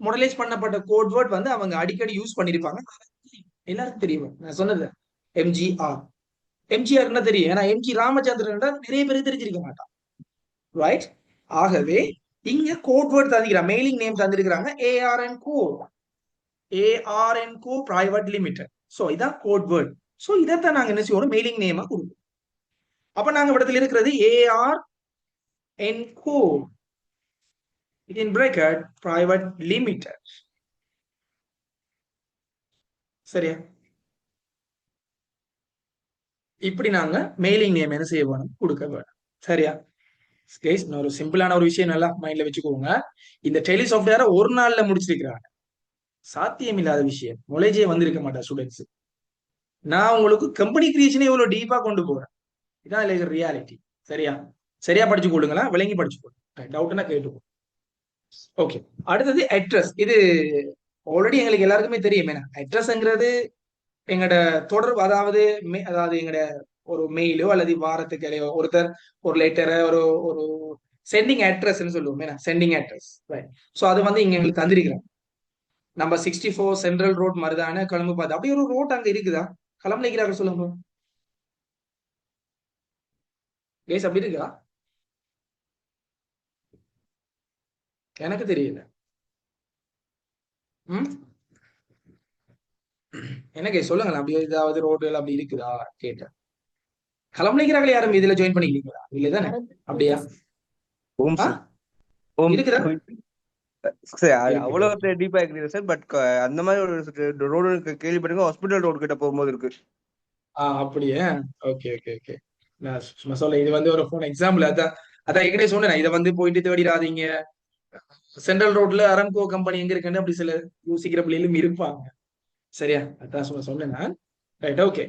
மாடலைஸ் பண்ணப்பட்ட கோட் வேர்ட் வந்து அவங்க அடிக்கடி யூஸ் பண்ணிருப்பாங்க. எல்லாருக்கும் தெரியும். நான் சொன்னது எம்ஜிஆர். எம்ஜிஆர் என்ன தெரியும்? ஏன்னா எம்ஜி ராமச்சந்திரன் நிறைய பேருக்கு தெரிஞ்சிருக்க மாட்டான். ரைட்? ஆகவே இங்க கோட் வேர்ட் தந்திருக்கிறாங்க, மெயிலிங் நேம் தந்திருக்கிறாங்க. ARN co, ARN co private limited. So இதான் கோட் வேர்ட். சோ இதைத்தான் நாங்க என்ன செய்வோம், மெயிலிங் நேமா கொடுப்போம். அப்ப நாங்க இடத்துல இருக்கிறது ARN co in bracket private limited. சரியா? இப்படி நாங்க மெயிலிங் நேம் என்ன செய்ய வேணும், கொடுக்க வேணும். சரியா கைஸ்? ஒரு சிம்பிளான ஒரு விஷயம் நல்லா மைண்ட்ல வச்சுக்கோங்க. இந்த டெலி சாஃப்ட்வேரை ஒரு நாள்ல முடிச்சிருக்கிறாங்க. சாத்தியம் இல்லாத விஷயம். நாலேஜே வந்திருக்க மாட்டேன் ஸ்டூடெண்ட்ஸ். நான் உங்களுக்கு கம்பெனி கிரியேஷனே இவ்வளவு டீப்பா கொண்டு போறேன். இதான் இல்ல ரியாலிட்டி. சரியா? சரியா படிச்சு கொடுங்களா, விளங்கி படிச்சு கொடுங்க. டவுட்னா கேட்டுக்கோ. ஓகே, அடுத்தது அட்ரஸ். இது ஆல்ரெடி எங்களுக்கு எல்லாருக்குமே தெரியும். அட்ரஸ்ங்கிறது எங்கட தொடர்பு, அதாவது எங்கட ஒரு மெயிலோ அல்லது வாரத்துக்கு ஒருத்தர் ஒரு லெட்டரை ஒரு ஒரு சென்டிங் அட்ரஸ் சொல்லுவோம். Sending address. ஸோ அது வந்து இங்க எங்களுக்கு தந்திருக்கிறோம். நம்ம 64 சென்ட்ரல் ரோட் மருதான கிளம்பு பார்த்து அப்படி ஒரு ரோட் அங்க இருக்குதா? கிளம்பு நிற்கிறாங்க சொல்லுங்க கேஸ். அப்படி இருக்கா? எனக்கு தெரியல. எனக்கு சொல்லுங்களேன், அப்படி ஏதாவது ரோடுகள் அப்படி இருக்குதா கேட்டேன். கிளம்புகிறார்கள் யாரும் இதுல ஜாயின் பண்ணிக்கிறீங்களா? இல்லதானே? அப்படியா? இருக்குதா? அவ்வளவு டீப்பா இருக்கு சார். பட் அந்த மாதிரி ஒரு ரோடு கேள்விப்பட்டிருக்கோம். ஹாஸ்பிட்டல் ரோடு கிட்ட போகும்போது இருக்கு. அப்படியே. Okay okay okay. நான் சும்மா சொல்ல, இது வந்து ஒரு போன் எக்ஸாம்பிள். அதான் ஏற்கனவே சொன்னேன், இதை வந்து போயிட்டு தேடிடாதீங்க. சென்ட்ரல் ரோட்ல அரம்கோ கம்பெனி எங்க இருக்குன்னு அப்படி சில யோசிக்கிற பிள்ளைகளும் இருப்பாங்க. சரியா? அதான் சொன்னேன் நான். Right, okay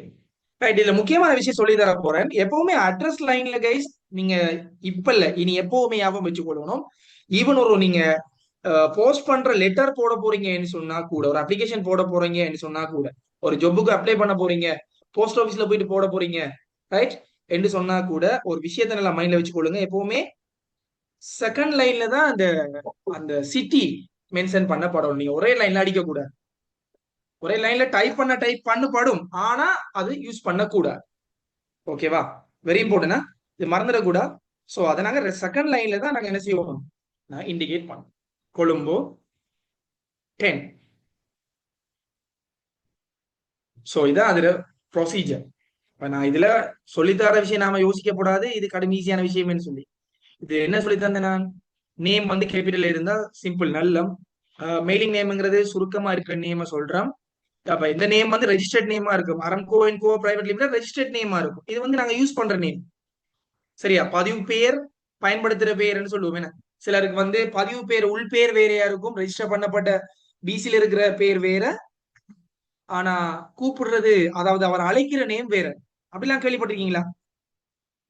right. இதுல முக்கியமான விஷயம் சொல்லி தர போறேன். எப்பவுமே அட்ரஸ் லைன்ல கைஸ், நீங்க இப்ப இல்ல இனி எப்பவுமே ஞாபகம் வச்சுக்கொள்ளணும். ஈவன் ஒரு நீங்க போஸ்ட் பண்ற லெட்டர் போட போறீங்கன்னு சொன்னா கூட, ஒரு அப்ளிகேஷன் போட போறீங்கன்னு சொன்னா கூட, ஒரு ஜொப்புக்கு அப்ளை பண்ண போறீங்க, போஸ்ட் ஆபீஸ்ல போயிட்டு போட போறீங்க, ரைட் என்று சொன்னா கூட ஒரு விஷயத்த நல்லா மைண்ட்ல வச்சுக்கொள்ளுங்க. எப்பவுமே செகண்ட் லைன்ல தான் அந்த அந்த சிட்டி மென்ஷன் பண்ணப்படும். நீங்க ஒரே லைன்ல அடிக்க கூடாது. ஒரே லைன்ல டைப் பண்ணப்படும், ஆனா அது யூஸ் பண்ணக்கூடாது. ஓகேவா? Very important. இது மறந்துடக்கூடாது. சோ அதை நாங்க செகண்ட் லைன்ல தான் நாங்க என்ன செய்வோம், நான் இண்டிகேட் பண்ணோம். கொழும்பு 10. சோ இதான் அதுல ப்ரொசீஜர். இப்ப நான் இதுல சொல்லித்தர விஷயம் நாம யோசிக்கப்படாது, இது கடும் ஈஸியான விஷயம்னு சொல்லி. இது என்ன சொல்லி தந்தேன் நான்? நேம் வந்து கேபிட்டல் இருந்தா சிம்பிள் நல்லம். மெயிலிங் நேம்ங்கிறது சுருக்கமா இருக்கிற நேம சொல்றோம். அப்ப இந்த நேம் வந்து ரெஜிஸ்டர்ட் நேமா இருக்கும். Aramco and co private limited registered நேமா இருக்கும். இது வந்து நாங்க யூஸ் பண்ற நேம். சரியா? பதிவு பேர், பயன்படுத்துற பேர்னு சொல்லுவோம். என்ன, சிலருக்கு வந்து பதிவு பேர் உள் பேர் வேறையா இருக்கும், ரெஜிஸ்டர் பண்ணப்பட்ட பிசில இருக்கிற பேர் வேற, ஆனா கூப்பிடுறது, அதாவது அவர் அழைக்கிற நேம் வேற. அப்படிலாம் கேள்விப்பட்டிருக்கீங்களா?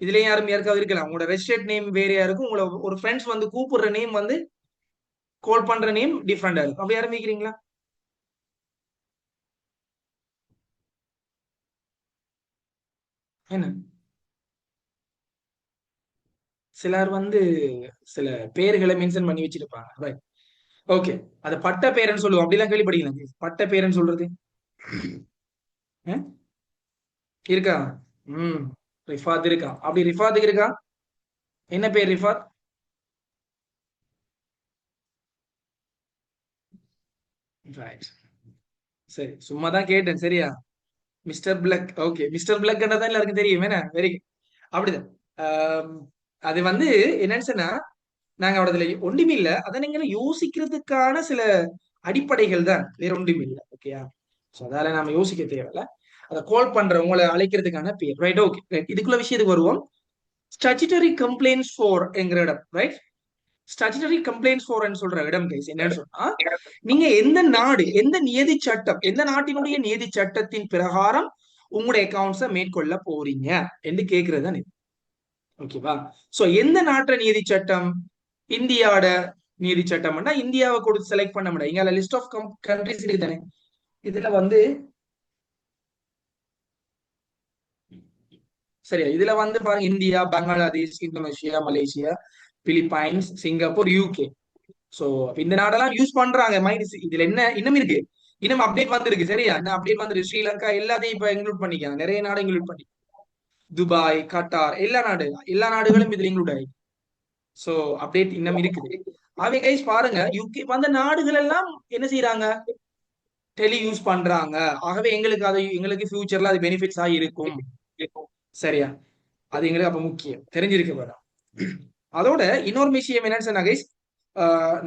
இதுல யாரும் யாருக்காவது இருக்கலாம், உங்களோட ரெஜிஸ்டர்ட் நேம் வேறையா இருக்கும், உங்களை ஒரு ஃப்ரெண்ட்ஸ் வந்து கூப்பிடுற நேம் வந்து கால் பண்ற நேம் டிஃப்ரெண்டா இருக்கும். அப்படி யாரும் இருக்கிறீங்களா? என்ன, சிலர் வந்து சில பேர்களை மென்ஷன் பண்ணி வச்சிருப்பாங்க. ஓகே, அது பட்ட பேரன்னு சொல்லுவோம். அப்படிலாம் கேள்விப்பட்டீங்களா? பட்ட பேரன்னு சொல்றது இருக்கா? ரிஃபாத் இருக்கா? அப்படி ரிஃபாத்துக்கு இருக்கா? என்ன பேர் ரிஃபாத்? சரி, சும்மா தான் கேட்டேன். சரியா? Mister plug. Okay, mister plug தான் எல்லாருக்கும் தெரியும். என்ன, வெரி அப்படிதான். அது வந்து என்னன்னு சொன்னா, நாங்க அவடத்துல ஒன்றுமே இல்ல, அதை நீங்க யோசிக்கிறதுக்கான சில அடிப்படைகள் தான், வேற ஒன்றும் இல்லை. ஓகேயா? சோ அதால நாம யோசிக்க தேவையில்ல. அதை கால் பண்ற உங்களை அழைக்கிறதுக்கான பேர். Right, okay right. இதுக்குள்ள விஷயத்துக்கு வருவோம். ஸ்டாச்சுட்டரி கம்ப்ளைண்ட்ஸ் ஃபார் என்கிற இடம். ரைட், ஸ்டாச்சுட்டரி கம்ப்ளைண்ட்ஸ் ஃபார் சொல்ற இடம் கைஸ் என்னன்னு சொன்னா, நீங்க எந்த நாடு, எந்த நியதி சட்டம், எந்த நாட்டினுடைய நியதி சட்டத்தின் பிரகாரம் உங்களுடைய அக்கௌண்ட்ஸை மேற்கொள்ள போறீங்க என்று கேட்கறது. ஓகேவா? சோ எந்த நாட்டு நியதி சட்டம்? இந்தியாவோட நீதி சட்டம்னா இந்தியாவை கொடுத்து செலக்ட் பண்ண முடியாது. இங்க லிஸ்ட் ஆஃப் கண்ட்ரிஸ் இருக்கு தானே. இதுல வந்து சரியா, இதுல வந்து பாருங்க India, Bangladesh, Indonesia, Malaysia, Philippines, Singapore, UK. So இந்த நாடெல்லாம் யூஸ் பண்றாங்க. இதுல என்ன இன்னும் இருக்கு, இன்னும் அப்டேட் வந்திருக்கு. சரியா, என்ன அப்டேட் வந்துருக்கு, ஸ்ரீலங்கா எல்லாத்தையும் இப்ப இன்க்ளூட் பண்ணிக்காங்க. நிறைய நாடு இன்க்ளூட் பண்ணி, துபாய், கட்டார், எல்லா நாடுகளும் இதுல இன்க்ளூட் ஆகி. சோ அப்டேட் இன்னும் இருக்குது. அவை கைஸ் பாருங்க, யூகே வந்த நாடுகள் எல்லாம் என்ன செய்யறாங்க, டெலி யூஸ் பண்றாங்க. ஆகவே எங்களுக்கு ஃபியூச்சர்ல அது பெனிஃபிட்ஸா இருக்கும். சரியா, அது எங்களுக்கு அப்ப முக்கியம் தெரிஞ்சிருக்க வேணும். அதோட இன்னொரு விஷயம் என்னன்னு சொன்னா கைஸ்,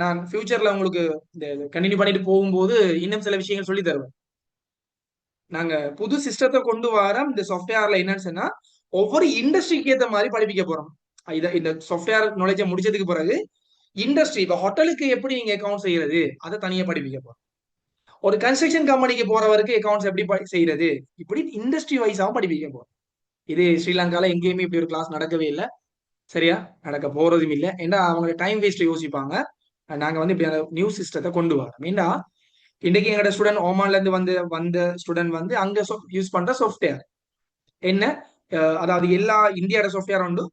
நான் ஃபியூச்சர்ல உங்களுக்கு இந்த கண்டினியூ பண்ணிட்டு போகும்போது இன்னும் சில விஷயங்கள் சொல்லி தருவேன். நாங்க புது சிஸ்டத்தை கொண்டு வரோம். இந்த சாஃப்ட்வேர்ல என்னன்னு சொன்னா ஒவ்வொரு இண்டஸ்ட்ரிக்கு ஏற்ற மாதிரி படிப்பிக்க போறோம். இந்த சாஃப்ட்வேர் நாலேஜை முடிச்சதுக்கு பிறகு இண்டஸ்ட்ரி, இப்போ ஹோட்டலுக்கு எப்படி நீங்க அக்கௌண்ட் செய்யறது அதை தனியா படிப்பிக்க போறோம். ஒரு கன்ஸ்ட்ரக்ஷன் கம்பெனிக்கு போறவருக்கு அக்கௌண்ட்ஸ் எப்படி செய்யறது, இப்படி இண்டஸ்ட்ரி வைஸாவும் படிப்பிக்க போறோம். இது ஸ்ரீலங்கால எங்கேயுமே இப்படி ஒரு கிளாஸ் நடக்கவே இல்லை. சரியா, நடக்க போறதும் இல்லை. ஏன்னா அவங்க டைம் வேஸ்ட் யோசிப்பாங்க. நாங்க வந்து இப்படி அந்த நியூ சிஸ்டத்தை கொண்டு வரோம். ஏன்னா இன்னைக்கு எங்களோட ஸ்டூடெண்ட் ஓமான்ல இருந்து வந்த ஸ்டூடெண்ட் வந்து அங்க யூஸ் பண்ற சாஃப்ட்வேர் என்ன, அதாவது எல்லா இந்தியாவோட சாஃப்ட்வேர் உண்டு.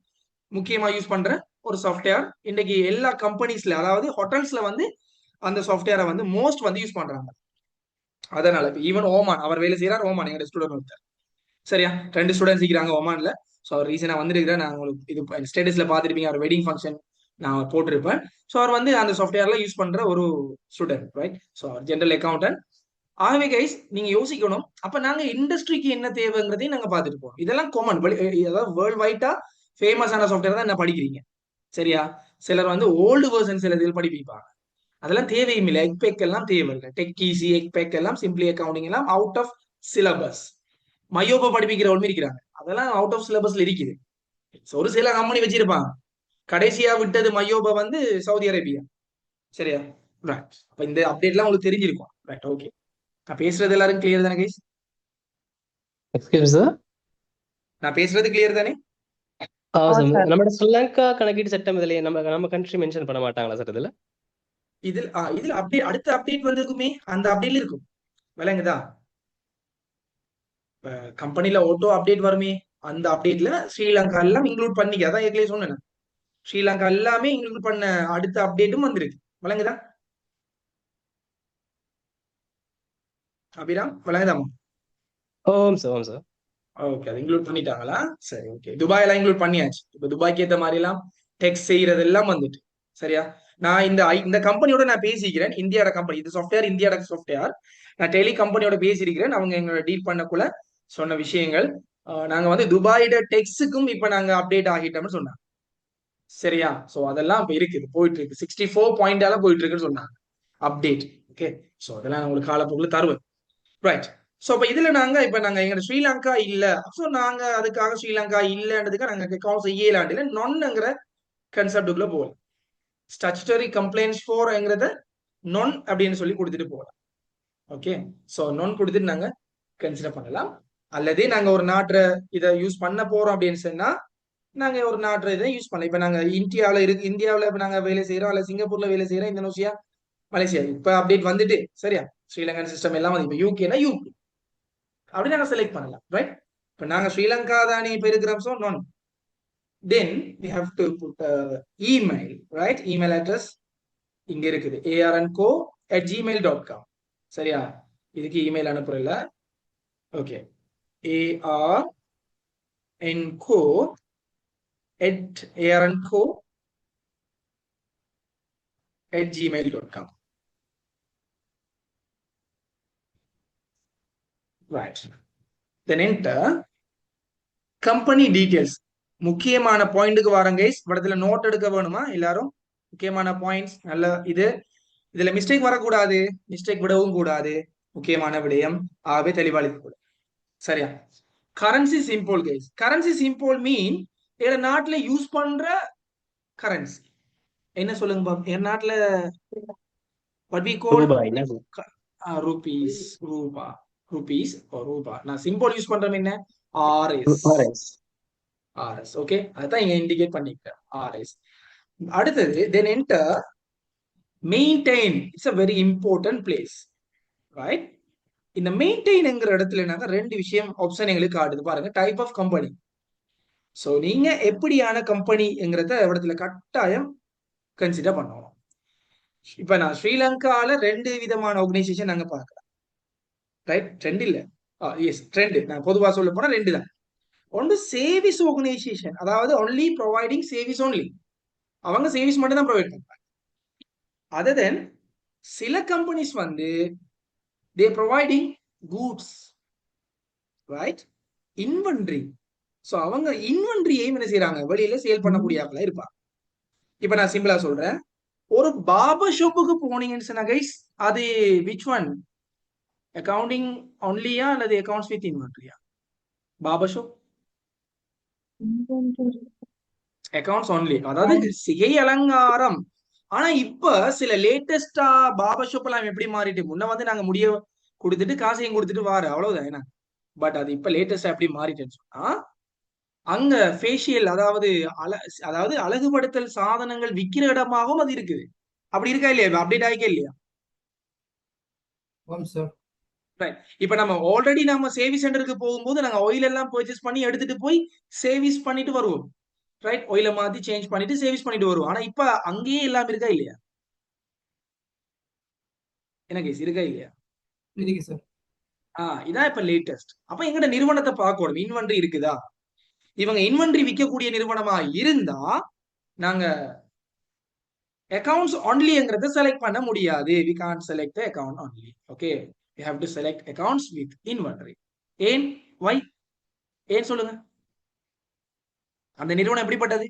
முக்கியமா யூஸ் பண்ற ஒரு சாஃப்ட்வேர் இன்னைக்கு எல்லா கம்பெனிஸ்ல, அதாவது ஹோட்டல்ஸ்ல வந்து அந்த சாஃப்ட்வேரை வந்து மோஸ்ட் வந்து யூஸ் பண்றாங்க. அதனால ஈவன் ஓமான், அவர் வேலை செய்யறார் ஓமான், எங்களோட ஸ்டூடெண்ட் ஒருத்தர். சரியா, 2 ஸ்டூடெண்ட்ஸ் இருக்கிறாங்க ஓமான்ல. ஸோ அவர் ரீசனா வந்துருக்கிறேன். நான் உங்களுக்கு இது ஸ்டேட்டஸ்ல பார்த்துருப்பீங்க, அவர் வெட்டிங் ஃபங்க்ஷன் நான் போட்டிருப்பேன். ஸோ அவர் வந்து அந்த சாஃப்ட்வேர்ல யூஸ் பண்ற ஒரு ஸ்டூடெண்ட், ரைட். ஸோ அவர் ஜென்ரல் அக்கௌண்டன்ட். ஆகவே கைஸ் நீங்க யோசிக்கணும், அப்ப நாங்க இண்டஸ்ட்ரிக்கு என்ன தேவைங்கிறதையும் நாங்க பார்த்துட்டு போறோம். இதெல்லாம் காமன், அதாவது வேர்ல்ட் வைட்டா ஃபேமஸான சாஃப்ட்வேர் தான் என்ன படிக்கிறீங்க. சரியா, சிலர் வந்து ஓல்டு வெர்ஷன் சில இதில் படிப்பிப்பாங்க, அதெல்லாம் தேவையும் இல்லை. எக்பெக் எல்லாம் தேவையில்லை. டெக் ஈஸி, எக்பெக் எல்லாம், சிம்பிளி அக்கௌண்டிங் எல்லாம் அவுட் ஆஃப் சிலபஸ். மையோபா படிப்பிக்கிறவங்க இருக்கிறாங்க, அதெல்லாம் அவுட் ஆஃப் சிலபஸ்ல இருக்குது. ஒரு சில கம்பெனி வச்சிருப்பாங்க. கடைசியா விட்டது மையோபா வந்து சவுதி அரேபியா. சரியா, ரைட். அப்ப இந்த அப்டேட்லாம் உங்களுக்கு தெரிஞ்சிருக்கும். Right, okay. நான் பேசுறது எல்லாரும் கிளியர் தானே கைஸ்? Excuse sir. நான் பேசுறது கிளியர் தானே? நம்ம ஸ்ரீலங்கா கணக்கீட்டு சட்டம் இதுல நம்ம கண்ட்ரி மென்ஷன் பண்ண மாட்டாங்களா சார் இதுல? இதுல அப்டேட், அடுத்த அப்டேட் வந்திருக்குமே, அந்த அப்டேட்ல இருக்கும். விளங்குதா? கம்பெனில ஓட்டோ அப்டேட் வருமே, அந்த அப்டேட்ல ஸ்ரீலங்கா எல்லாம் இன்க்ளூட் பண்ணிக்க. அதான் ஏற்கனவே சொன்னேன், ஸ்ரீலங்கா எல்லாமே இன்க்ளூட் பண்ண அடுத்த அப்டேட்டும் வந்திருக்கு. விளங்குதா அபிராம்? விளங்குதாமா? ஓம் சார், ஓம் சார். ஓகே, அது இன்க்ளூட் பண்ணிட்டாங்களா? சரி, ஓகே. துபாய் எல்லாம் இன்க்ளூட் பண்ணியாச்சு. இப்ப துபாய்க்கு ஏத்த மாதிரி எல்லாம் டெக்ஸ்ட் செய்யறது எல்லாம் வந்துட்டு. சரியா, நான் இந்த கம்பெனியோட நான் பேசிக்கிறேன். இந்தியாவோட கம்பெனி, இது சாஃப்ட்வேர் இந்தியாவோட சாஃப்ட்வேர். நான் டெலி கம்பெனியோட பேசியிருக்கிறேன். அவங்க எங்களோட டீல் பண்ணக்குள்ள சொன்ன விஷயங்கள். நாங்க வந்து துபாயோட டெக்ஸுக்கும் இப்ப நாங்க அப்டேட் ஆகிட்டோம்னு சொன்னாங்க. சரியா, சோ அதெல்லாம் இப்ப இருக்குது, போயிட்டு இருக்கு. 64 பாயிண்டால போயிட்டு இருக்குன்னு சொன்னாங்க அப்டேட். ஓகே, சோ அதெல்லாம் நான் உங்களுக்கு காலப்போக்கில் தருவேன். ரைட். சோ இப்ப இதுல நாங்க எங்க ஸ்ரீலங்கா இல்ல, சோ நாங்க அதுக்காக ஸ்ரீலங்கா இல்லன்றதுக்கு நாங்க அக்கௌண்ட் செய்யலாண்டில நொன்னுங்கிற கன்செப்டுக்குள்ள போகலாம். ஸ்டாச்சுட்டரி கம்ப்ளைண்ட்ஸ் ஃபார்ங்கிறத நொன் அப்படின்னு சொல்லி கொடுத்துட்டு போகலாம். ஓகே, சோ நொன் கொடுத்துட்டு நாங்க கன்சிடர் பண்ணலாம். அல்லது நாங்க ஒரு நாட்டை இதை யூஸ் பண்ண போறோம் அப்படின்னு சொன்னா நாங்க ஒரு நாட்டை இதை யூஸ் பண்ணலாம். இப்ப நாங்க இந்தியாவில இப்ப நாங்க வேலை செய்யறோம், அல்ல சிங்கப்பூர்ல வேலை செய்யறோம், இந்தோனேஷியா, மலேசியா, இப்ப அப்டேட் வந்துட்டு. சரியா, ஸ்ரீலங்கன் சிஸ்டம் எல்லாம் வந்து இப்ப யூகேனா யூகே அப்படி நாங்க செலக்ட் பண்ணலாம். ரைட், இப்ப நாங்க ஸ்ரீலங்கா தானே இப்ப இருக்கிறோம். ஸோ நான் தென் we have to put email, right? email address இங்க இருக்குது, arnco@gmail.com. சரியா, இதுக்கு இமெயில் அனுப்புறல. Okay, arnco@gmail.com. right, then enter company details. முக்கியமான பாயிண்ட்டுக்கு வாரம் கைஸ். படத்துல நோட் எடுக்க வேணுமா எல்லாரும்? முக்கியமான பாயிண்ட்ஸ் நல்ல இதுல மிஸ்டேக் வரக்கூடாது, மிஸ்டேக் விடவும் கூடாது. முக்கியமான விடயம், ஆகவே தெளிவாளிக்க கூடாது. சரியா, currency simple guys. Currency simple mean எங்க நாட்டுல யூஸ் பண்ற கரன்சி என்ன சொல்லுங்க பாப்? என் நாட்டுல what we call rupees, ரூபா. நான் சிம்பிள் யூஸ் பண்றேன் என்ன, RS. ஓகே, அதான் இங்க இண்டிகேட் பண்ணிக்கிறேன், RS. அடுத்தது then enter maintain it's a very important place, right? இந்த மெயின்டைன்ங்கிற இடத்துல நாங்க ரெண்டு விஷயம் ஆப்ஷன் எங்களுக்கு காட்டுது பாருங்க. Type of company. ஸோ நீங்க எப்படியான கம்பெனிங்கிறத இடத்துல கட்டாயம் கன்சிடர் பண்ணணும். இப்ப நான் ஸ்ரீலங்கால ரெண்டு விதமான ஆர்கனைசேஷன் நாங்க பார்க்கலாம், ரைட்? ட்ரெண்ட் இல்ல, எஸ் ட்ரெண்ட். நான் பொதுவா சொல்ல போனா ரெண்டு தான். ஒன்று சேவிஸ் ஆர்கனைசேஷன், அதாவது ஒன்லி ப்ரொவைடிங் சேவிஸ் ஒன்லி, அவங்க சேவிஸ் மட்டும் தான் ப்ரொவைட் பண்றாங்க. அதர் தென் சில கம்பெனிஸ் வந்து they providing goods, right? Inventory. So அவங்க இன்வென்ட்ரியையும் என்ன செய்யறாங்க, வெளியில சேல் பண்ணக்கூடிய ஆட்களா இருப்பாங்க. இப்ப நான் சிம்பிளா சொல்றேன், ஒரு பார்பர் ஷாப்புக்கு போனீங்கன்னு சொன்னா கைஸ், அது விச் ஒன், அக்கவுண்டிங் ஒன்லியா அல்லது அக்கவுண்ட்ஸ் வித் இன்வென்ட்ரியா? பார்பர் ஷாப் அக்கவுண்ட்ஸ் ஒன்லி, அதாவது சிகை அலங்காரம். ஆனா இப்ப சில லேட்டஸ்டா பார்பர் ஷாப் எல்லாம் எப்படி மாறிட்டு, முன்ன வந்து நாங்க முடிய கொடுத்துட்டு காசையும் கொடுத்துட்டு வாரு அவ்வளவுதான் என்ன. பட் அது இப்ப லேட்டஸ்டா எப்படி மாறிட்டுன்னு சொன்னா, அங்க ஃபேஷியல், அதாவது அழகுபடுத்தல் சாதனங்கள் விக்கிற இடமாகவும் அது இருக்குது. அப்படி இருக்கா இல்லையா? அப்டேட் ஆகிக்கே இல்லையா? ஆமாம் சார். இப்ப நம்ம ஆல்ரெடி நம்ம சேவிஸ் சென்டருக்கு போகும்போது நாங்க ஆயில் எல்லாம் பர்ச்சேஸ் பண்ணி எடுத்துட்டு போய் சேவிஸ் பண்ணிட்டு வருவோம், ரைட்? ஆயில மாத்தி சேஞ்ச் பண்ணிட்டு சேவிஸ் பண்ணிட்டு வருவோம். ஆனா இப்ப அங்கேயே எல்லாம் இருக்கா இல்லையா? எனக்கு இருக்கா இல்லையா? இருக்கு சார். இதான் இப்ப லேட்டஸ்ட். அப்ப எங்கட நிறுவனத்தை பார்க்கணும், இன்வென்ட்ரி இருக்குதா? இவங்க இன்வென்ட்ரி விற்கக்கூடிய நிறுவனமா இருந்தா நாங்க accounts onlyங்கிறத செலக்ட் பண்ண முடியாது. we can't select the account only. okay, we have to select accounts with inventory. ஏன்? why? ஏன் சொல்லுங்க. அந்த நிறுவனம் எப்படிப்பட்டது?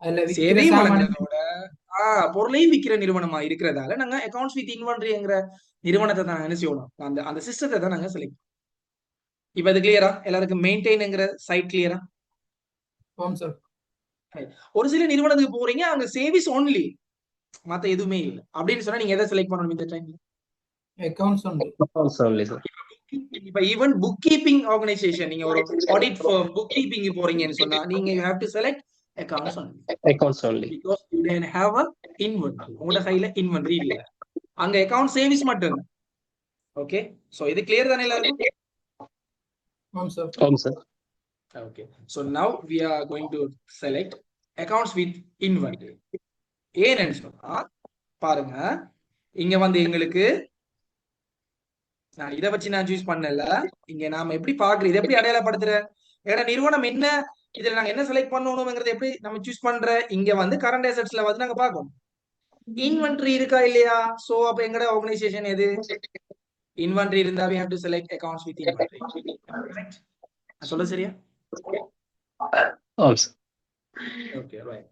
அதுல விக்கிற சேவையும் சாமான் வழங்குறதோட பொருளையும் விற்கிற நிறுவனமா இருக்கிறதால நாங்க accounts with inventoryங்கிற நிறுவனத்தை தான் என்ன செய்யணும், அந்த அந்த சிஸ்டத்தை தான் நாங்க செலக்ட். இப்ப அது கிளியரா எல்லாருக்கும்? மெயின்டைன்ங்கிற சைட் கிளியரா? ஆமாம் சார். ஒரு சில நிறுவனத்துக்கு போறீங்க, அங்க சேவிஸ் ஒன்லி, மத்த எதுவுமே இல்லை அப்படின்னு சொன்னா நீங்க எதை செலக்ட் பண்ணணும் இந்த டைம்ல? Accounts only. Accounts only sir. இப்ப ஈவன் புக் கீப்பிங் ஆர்கனைசேஷன், நீங்க ஒரு ஆடிட் ஃபார்ம் புக் கீப்பிங் போறீங்கன்னு சொன்னா நீங்க you have to select accounts only, accounts only. Because you can have a inventory. உங்களோட கையில இன்வென்டரி இல்ல, அங்க அக்கவுண்ட் சேவிஸ் மட்டும். ஓகே, சோ இது கிளியர் தானே எல்லாருக்கும்? ஆமாம் சார். ஆமாம் சார். ஓகே, சோ நவ we are going to select accounts with inventory. ஏன்னு சொன்னா பாருங்க, இங்க வந்து எங்களுக்கு நான் இதை வச்சு நான் சூஸ் பண்ணல. இங்க நாம எப்படி பாக்குறோம், இதை எப்படி அடையாளப்படுத்துற, ஏன்னா நிறுவனம் என்ன, இதுல நாங்க என்ன செலக்ட் பண்ணணும்ங்கிறது எப்படி நம்ம சூஸ் பண்ற. இங்க வந்து கரண்ட் அசெட்ஸ்ல வந்து நாங்க பார்க்கணும் இன்வென்ட்ரி இருக்கா இல்லையா. சோ அப்ப எங்கட ஆர்கனைசேஷன் எது? இன்வென்ட்ரி இருந்தா we have to select accounts with inventory. Correct? நான் சொல்றது சரியா? ஆமாம் sir. Okay, right.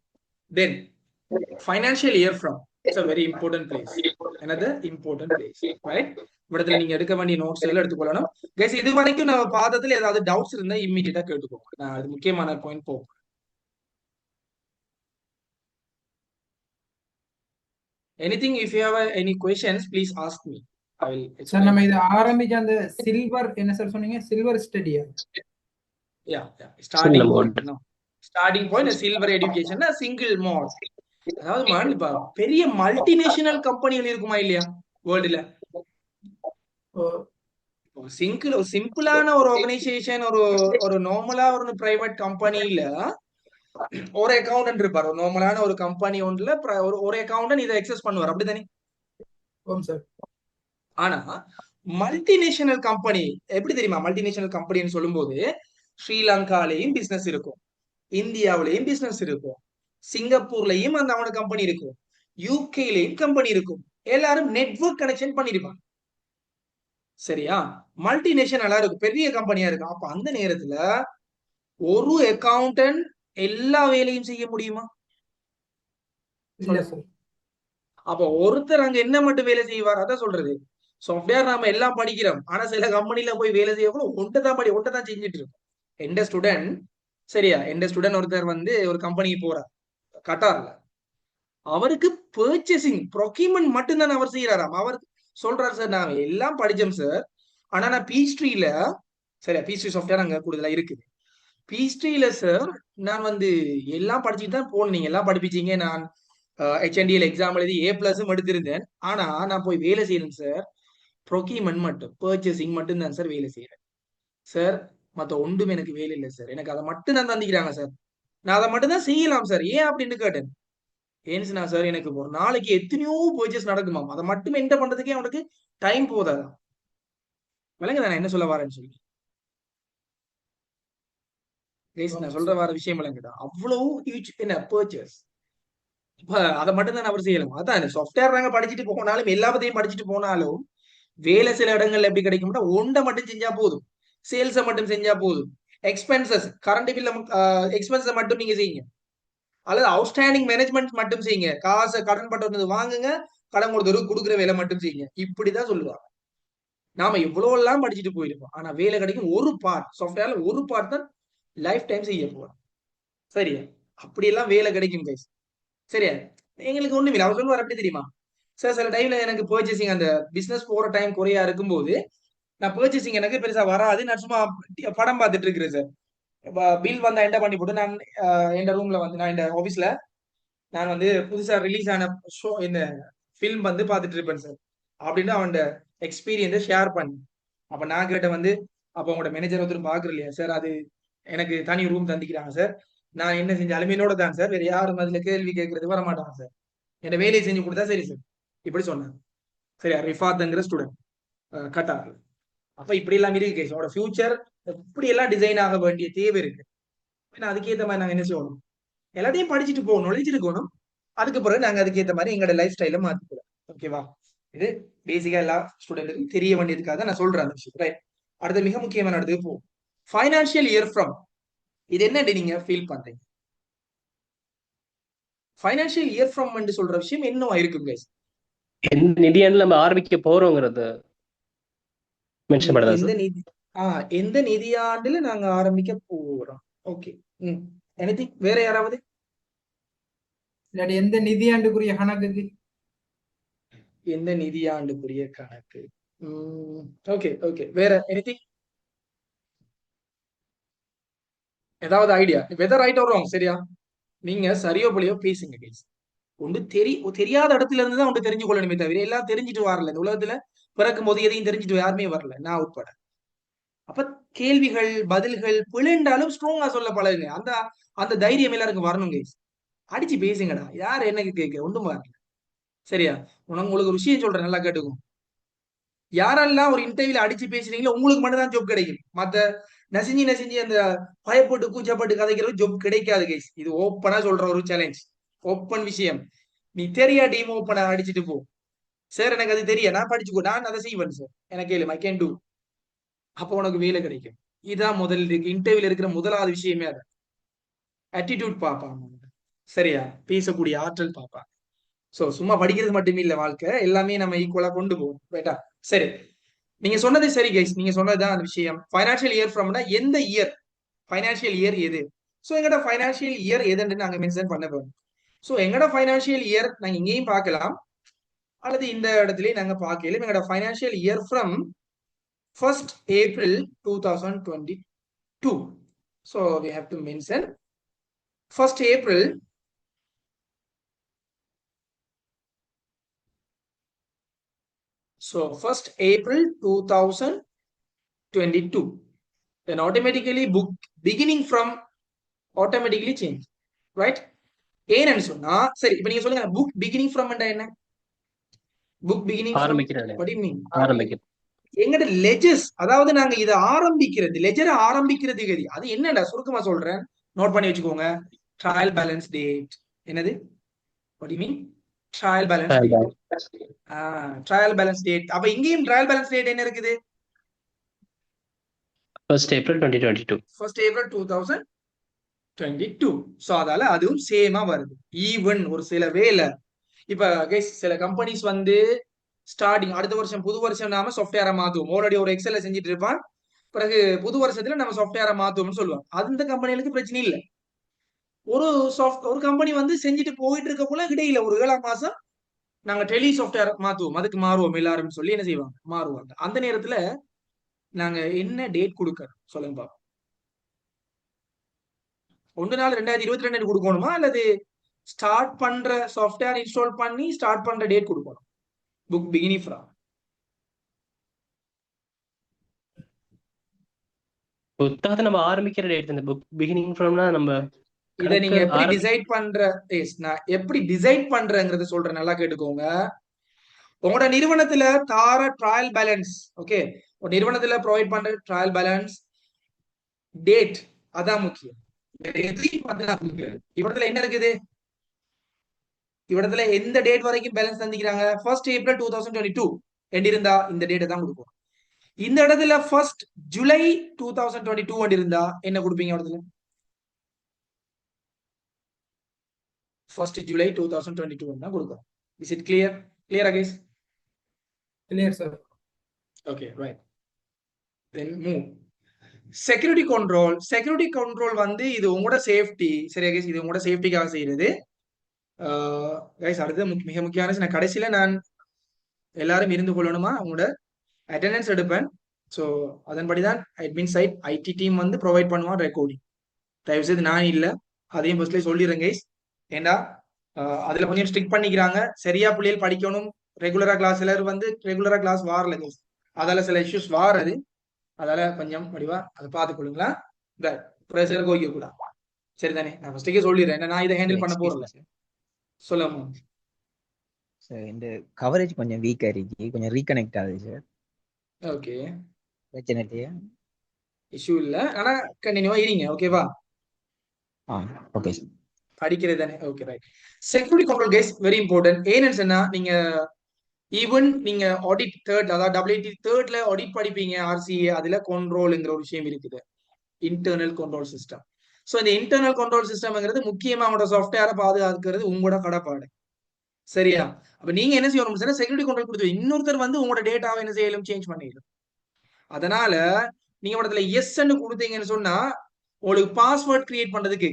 Then financial year from, it's a very important place. Another important place, right? இடத்துல நீங்க எடுக்க வேண்டிய நோட்ஸ் எல்லாம் எடுத்துக்கொள்ளணும். கைஸ் இது வரைக்கும் நம்ம பார்த்ததுல ஏதாவது டவுட்ஸ் இருந்தா இம்மீடியட்டா கேட்டுக்கோங்க. நான் அது முக்கியமான பாயிண்ட் போகும். Anything, if you have any questions, please ask me. I will sir explain. நம்ம இதை ஆரம்பிச்ச அந்த சில்வர் என்ன சார் சொன்னீங்க? Silver ஸ்டடியா? Yeah. Starting Single point. mode. No. Starting point, silver education, single mode. அதாவது man, இப்ப பெரிய மல்டிநேஷனல் கம்பெனிகள் இருக்குமா இல்லையா வேர்ல்டுல? சிம்பிளான ஒரு ஆர்கனைசேஷன், ஒரு நார்மலா ஒரு பிரைவேட் கம்பெனில ஒரு அக்கௌண்டன்ட் இருப்பார். ஒரு நார்மலான ஒரு கம்பெனி ஒன்றுல ஒரு அக்கௌண்டன்ட் இதை எக்ஸஸ் பண்ணுவார், அப்படித்தானே? சார். ஆனா மல்டிநேஷனல் கம்பெனி எப்படி தெரியுமா? மல்டிநேஷனல் கம்பெனின்னு சொல்லும்போது ஸ்ரீலங்காலையும் பிசினஸ் இருக்கும், இந்தியாவிலையும் பிசினஸ் இருக்கும், சிங்கப்பூர்லயும் அந்த அவனோட கம்பெனி இருக்கும், யூகேலையும் கம்பெனி இருக்கும். எல்லாரும் நெட்வொர்க் கனெக்ஷன் பண்ணிருப்பாங்க. சரியா? மல்டிநேஷனலா இருக்கும், பெரிய கம்பெனியா இருக்கும். அப்ப அந்த நேரத்துல ஒரு அக்கௌண்டன்ட் எல்லா வேலையும் செய்ய முடியுமா? இல்ல சார். அப்ப ஒருத்தர் அங்க என்ன மட்டும் வேலை செய்வார்? அதான் சொல்றது, சாஃப்ட்வேர் நாம எல்லாம் படிக்கிறோம், ஆனா சில கம்பெனில போய் வேலை செய்யக்கூட ஒன்றை தான் செஞ்சுட்டு இருக்கோம். எந்த ஸ்டூடெண்ட், சரியா, எந்த ஸ்டூடெண்ட் ஒருத்தர் வந்து ஒரு கம்பெனிக்கு போறார் கட்டார்ல, அவருக்கு பர்ச்சேசிங் ப்ரொக்யூமெண்ட் மட்டும்தான் அவர் செய்யறாராம். அவர் சொல்றாரு, சார் நான் எல்லாம் படிச்சோம் சார், ஆனா நான் பீஸ்ட்ரீல, சரியா, பீஸ்ட்ரி சாஃப்ட்வேர் அங்க கூடுதலா இருக்குது, பீஸ்ட்ரீல சார் நான் வந்து எல்லாம் படிச்சுட்டு தான் போனேன், நீங்க எல்லாம் படிப்பிச்சீங்க, நான் HNDL எக்ஸாம் எழுதி A+ம் எடுத்திருந்தேன். ஆனா நான் போய் வேலை செய்யணும் சார். ப்ரொக்யூமெண்ட் மட்டும், பர்ச்சேசிங் மட்டும் தான் சார் வேலை செய்யறேன் சார். மத்த ஒன்றும் எனக்கு வேலை இல்லை சார். எனக்கு அதை மட்டும் தான் தந்திக்கிறாங்க சார். நான் அதை மட்டும் தான் செய்யலாம் சார். ஏன் அப்படின்னு கேட்டேன். ஏன்னுச்சுனா சார், எனக்கு ஒரு நாளைக்கு எத்தனையோ பர்ச்சேஸ் நடக்குமாம். அதை மட்டும் என்ன பண்றதுக்கே அவனுக்கு டைம் போதாதான். விளங்குதா நான் என்ன சொல்ல வரேன்னு சொல்லி? நான் சொல்ற வர விஷயம் விளங்குதா? அவ்வளவு என்ன பர்ச்சேஸ். அதை மட்டும் தான் அவர் செய்யலாம். அதான் சாஃப்ட்வேர் நாங்க படிச்சுட்டு போனாலும், எல்லாத்தையும் படிச்சுட்டு போனாலும் வேலை சில இடங்கள்ல எப்படி கிடைக்கும்னா ஒன்றை மட்டும் செஞ்சா போதும். சேல்ஸை மட்டும் செஞ்சா போதும். எக்ஸ்பென்சஸ், கரண்ட் பில்ல எக்ஸ்பென்ஸை மட்டும் நீங்க செய்யுங்க. அல்லது அவுட்ஸ்டாண்டிங் மேனேஜ்மெண்ட் மட்டும் செய்யுங்க. காசை கடன் பட்டு வாங்குங்க, கடன் கொடுக்குற வேலை மட்டும் செய்யுங்க. இப்படிதான் சொல்லுவாங்க. நாம எவ்வளவு எல்லாம் படிச்சுட்டு போயிருப்போம். ஆனா வேலை கிடைக்கும் ஒரு பார்ட், சாஃப்ட்வேர்ல ஒரு பார்ட் தான் லைஃப் டைம் செய்ய போறோம். சரியா? அப்படியெல்லாம் வேலை கிடைக்கும் கைஸ். சரியா? எங்களுக்கு ஒண்ணுமில்லை. அவர் சொல்லுவார் எப்படி தெரியுமா சார், சில டைம்ல எனக்கு பர்ச்சேசிங் அந்த பிசினஸ் போற டைம் குறையா இருக்கும்போது நான் பர்ச்சேசிங் எனக்கு பெருசா வராது. நான் சும்மா படம் பார்த்துட்டு இருக்கிறேன் சார். பில் வந்தா என்ன பண்ணி போட்டு நான் என் ரூம்ல வந்து நான் இந்த ஆபீஸ்ல நான் வந்து புதுசா ரிலீஸ் ஆன ஷோ இந்த ஃபிலிம் வந்து பார்த்துட்டு இருப்பேன் சார். அப்படின்னு அவன் எக்ஸ்பீரியன்ஸை ஷேர் பண்ணி அப்ப நான் கேட்ட வந்து, அப்ப உங்களோட மேனேஜர் ஒருத்தர் பாக்குற இல்லையா சார், அது எனக்கு தனி ரூம் தந்திக்கிறாங்க சார். நான் என்ன செஞ்சாலும் என்னோட தான் சார், வேற யாரும் அதுல கேள்வி கேட்கறது வர மாட்டாங்க சார். என்ன வேலையை செஞ்சு கொடுத்தா சரி சார். இப்படி சொன்னாங்க. சரியா? ரிஃபாத்ங்கிற ஸ்டூடெண்ட் கட்டார்ல. அப்ப இப்படி எல்லாம் இருக்கு கேஸ். அவரோட ஃபியூச்சர் இப்படி எல்லாம் டிசைன் ஆக வேண்டிய தேவை இருக்கு. அதுக்கேற்ற மாதிரி நாங்க என்ன செய்யணும், எல்லாத்தையும் படிச்சுட்டு போகணும், நுழைச்சிருக்கணும். அதுக்கு பிறகு நாங்க அதுக்கேற்ற மாதிரி எங்களோட லைஃப் ஸ்டைல மாத்திக்கலாம். ஓகேவா? இது பேசிக்கா எல்லா ஸ்டூடெண்ட்டுக்கும் தெரிய வேண்டியதுக்காக நான் சொல்றேன் அந்த விஷயம். ரைட். அடுத்து மிக முக்கியமான இடத்துக்கு போ. ஃபைனான்சியல் இயர் ஃப்ரம், இது என்ன நீங்க ஃபீல் பண்றீங்க? ஃபைனான்சியல் இயர் ஃப்ரம் சொல்ற விஷயம் என்னவா இருக்கும் கைஸ்? எந்த நிதியாண்டுல நம்ம ஆரம்பிக்க போறோங்கிறது மென்ஷன் பண்ணதா சார்? எந்த நிதியாண்டுல நாங்க ஆரம்பிக்க போறோம். ஓகே. எனிதிங் வேற யாராவது? இல்லாட்டி எந்த நிதியாண்டுக்குரிய கணக்குக்கு? எந்த நிதியாண்டுக்குரிய கணக்கு. Okay okay. வேற எனிதிங்? ஏதாவது idea? Whether right or wrong? சரியா? நீங்க சரியோ போலியோ பேசுங்க கைஸ். ஒன்று தெரியாத இடத்துல இருந்து தான் ஒன்று தெரிஞ்சு கொள்ளணுமே தவிர எல்லாம் தெரிஞ்சுட்டு வரல. இந்த உலகத்துல பிறக்கும் போது எதையும் தெரிஞ்சுட்டு யாருமே வரல, நான் உட்பட. அப்ப கேள்விகள் பதில்கள் பிழைண்டாலும் ஸ்ட்ராங்கா சொல்ல பழகுங்க. அந்த அந்த தைரியம் எல்லாருக்கும் வரணும் கைஸ். அடிச்சு பேசுங்கடா. யார் எனக்கு கேட்க ஒன்றும் வரல. சரியா? உங்களுக்கு ஒரு விஷயம் சொல்றேன், நல்லா கேட்டுக்கும். யாரெல்லாம் ஒரு இன்டர்வியூல அடிச்சு பேசுறீங்களோ உங்களுக்கு மட்டும் தான் ஜாப் கிடைக்கும். மத்த நசிஞ்சு அந்த பயப்பட்டு கூச்சப்பட்டு கதைக்கிறது ஜாப் கிடைக்காது கைஸ். இது ஓப்பனா சொல்ற ஒரு சேலஞ்ச், ஓப்பன் விஷயம். நீ தெரியா டீம் ஓப்பனா அடிச்சுட்டு போ சார், எனக்கு அது தெரியா, நான் படிச்சுக்கோ, நான் அதை செய்வேன் சார், எனக்கு கேளு, ஐ கேன் டூ. அப்போ உனக்கு வேலை கிடைக்கும். இதான் முதல் இன்டர்வியூல இருக்கிற முதலாவது விஷயமே. அது ஆட்டிடியூட் பார்ப்பாங்க. சரியா? பேசக்கூடிய ஆற்றல் பார்ப்பாங்க. சோ சும்மா படிக்கிறது மட்டுமே இல்ல வாழ்க்கை, எல்லாமே நம்ம ஈக்குவலா கொண்டு போவோம். ரைட்டா? சரி, நீங்க சொன்னது சரி கைஸ். நீங்க சொன்னதுதான் அந்த விஷயம். ஃபைனான்சியல் இயர் ஃப்ரம்னா எந்த இயர், ஃபைனான்சியல் இயர் எது? சோ எங்கட ஃபைனான்சியல் இயர் எதுன்னு நாங்க மென்ஷன் பண்ண போறோம். சோ எங்கட ஃபைனான்சியல் இயர் நாங்க இங்கேயும் பார்க்கலாம், அல்லது இந்த இடத்துலயும் நாங்க பார்க்கலாம். எங்கட financial year from 1st April 2022. So we have to mention 1st April So 1st April 2022. Then automatically book beginning from automatically change. Right? ஏன்னு சொன்னா சரி, இப்ப நீங்க சொல்லுங்க, புக் பிகினிங் ஃப்ரம் என்ன? புக் பிகினிங் ஆரம்பிக்கிறேன். எங்கட லெஜர்ஸ், அதாவது நாங்க இதை ஆரம்பிக்கிறது, லெஜரை ஆரம்பிக்கிறது கதி. அது என்னடா சுருக்கமா சொல்றேன், நோட் பண்ணி வச்சுக்கோங்க. Trial balance date. என்னது? What you mean? Trial balance date. Trial balance date. அப்ப இங்கேயும் ட்ரையல் பேலன்ஸ் டேட் என்ன இருக்குது? 1st April 2022. 1st April 2022. So அதால அதுவும் சேமா வருது. ஈவன் ஒரு சில வேலை இப்ப கைஸ், சில கம்பெனிஸ் வந்து ஸ்டார்டிங் அடுத்த வருஷம் புது வருஷம் நாம சாஃப்ட்வேரை மாத்துவோம். ஆல்ரெடி ஒரு எக்ஸல்ல செஞ்சுட்டு இருப்பான், பிறகு புது வருஷத்துல நம்ம சாஃப்ட்வேரை மாத்துவோம்னு சொல்லுவாங்க. அது இந்த கம்பெனிகளுக்கு பிரச்சனை இல்லை. ஒரு கம்பெனி வந்து செஞ்சுட்டு போயிட்டு இருக்க போல இடையில ஒரு 7ஆம் மாசம் நாங்க டெலி சாஃப்ட்வேர் மாத்துவோம், அதுக்கு மாறுவோம் எல்லாரும் சொல்லி என்ன செய்வாங்க, மாறுவாங்க. அந்த நேரத்துல நாங்க என்ன டேட் கொடுக்கறோம் சொல்லுங்க பாப்போம். 1/4/2022 கொடுக்கணுமா, அல்லது ஸ்டார்ட் பண்ற சாஃப்ட்வேர் இன்ஸ்டால் பண்ணி ஸ்டார்ட் பண்ற டேட் கொடுக்கணும். புக் பிகினிங் ஃப்ரம் புத்தகத்தை நம்ம ஆரம்பிக்கிற டேட் இந்த புக் பிகினிங் ஃப்ரம்னா நம்ம இதை நீங்க எப்படி ஆரம்பி- டிசைட் பண்ற நான் எப்படி டிசைட் பண்றேங்கிறத சொல்றேன், நல்லா கேட்டுக்கோங்க. உங்களோட நிறுவனத்துல தார ட்ரையல் பேலன்ஸ், ஓகே, ஒரு நிறுவனத்துல ப்ரொவைட் பண்ற ட்ரையல் பேலன்ஸ் டேட் அதான் முக்கியம். இவடத்துல என்ன இருக்குது, இவடத்துல எந்த டேட் வரைக்கும் பேலன்ஸ் தந்திக்கிறாங்க? 1st April 2022 எண்ட் இருந்தா இந்த டேட்டை தான் கொடுப்போம். இந்த இடத்துல 1st July 2022 எண்ட் இருந்தா என்ன கொடுப்பீங்க? இடத்துல 1st July 2022 தான் கொடுப்போம். Is it clear? Clear guys? Clear sir. Okay, right. Then move. Security control வந்து இது உங்களோட சேஃப்டி. சரியா கைஸ், இது உங்களோட சேஃப்டிக்காக செய்யறது. கைஸ் அடுத்து மிக முக்கியமான விஷயம், கடைசியில நான் எல்லாரும் இருந்து கொள்ளணுமா உங்களோட அட்டெண்டன்ஸ் எடுப்பேன். ஸோ அதன்படிதான் அட்மின் சைட் ஐடி டீம் வந்து ப்ரொவைட் பண்ணுவான் ரெக்கார்டிங். தயவு செய்து நான் இல்லை, அதையும் ஃபர்ஸ்ட்லேயே சொல்லிடுறேன் கைஸ். ஏண்டா அதுல கொஞ்சம் ஸ்ட்ரிக்ட் பண்ணிக்கிறாங்க. சரியா பிள்ளைகள் படிக்கணும். ரெகுலரா கிளாஸ் எல்லாரும் வந்து ரெகுலரா கிளாஸ் வாரல கைஸ், அதால சில இஷ்யூஸ் வாரது. அதால கொஞ்சம் வடிவா அதை பார்த்துக் கொள்ளுங்களா. ப்ரெஷர் கோய்க்க கூடாது. சரிதானே? நான் ஃபர்ஸ்ட்டுக்கே சொல்லிடுறேன், நான் இதை ஹேண்டில் பண்ண போறல. சொல்லுங்க சார். இந்த கவரேஜ் கொஞ்சம் வீக்கா இருக்கு, கொஞ்சம் ரீகனெக்ட் ஆகுது சார். ஓகே, பிரச்சனை இல்லையா? இஷ்யூ இல்லை, ஆனா கண்டினியூவா இருங்க. ஓகேவா? Okay sir. படிக்கிறது தானே. Okay right. Security control guys very important. ஏன்னு சொன்னா நீங்க ஈவன் நீங்க ஆடிட் தேர்ட், அதாவது WIT தேர்ட்ல ஆடிட் படிப்பீங்க RCA, அதுல கண்ட்ரோல்ங்கிற ஒரு விஷயம் இருக்குது, இன்டர்னல் கண்ட்ரோல் சிஸ்டம். ஸோ இந்த இன்டர்னல் கண்ட்ரோல் சிஸ்டம்ங்கிறது முக்கியமா உங்களோட சாஃப்ட்வேரை பாதுகாக்கிறது உங்களோட கடப்பாடு. சரியா? அப்ப நீங்க என்ன செய்யணும் சார், செக்யூரிட்டி கண்ட்ரோல் கொடுத்து இன்னொருத்தர் வந்து உங்களோட டேட்டாவை என்ன செய்யலும், சேஞ்ச் பண்ணிடலாம். அதனால நீங்க இடத்துல எஸ்ன்னு கொடுத்தீங்கன்னு சொன்னா உங்களுக்கு பாஸ்வேர்ட் கிரியேட் பண்றதுக்கு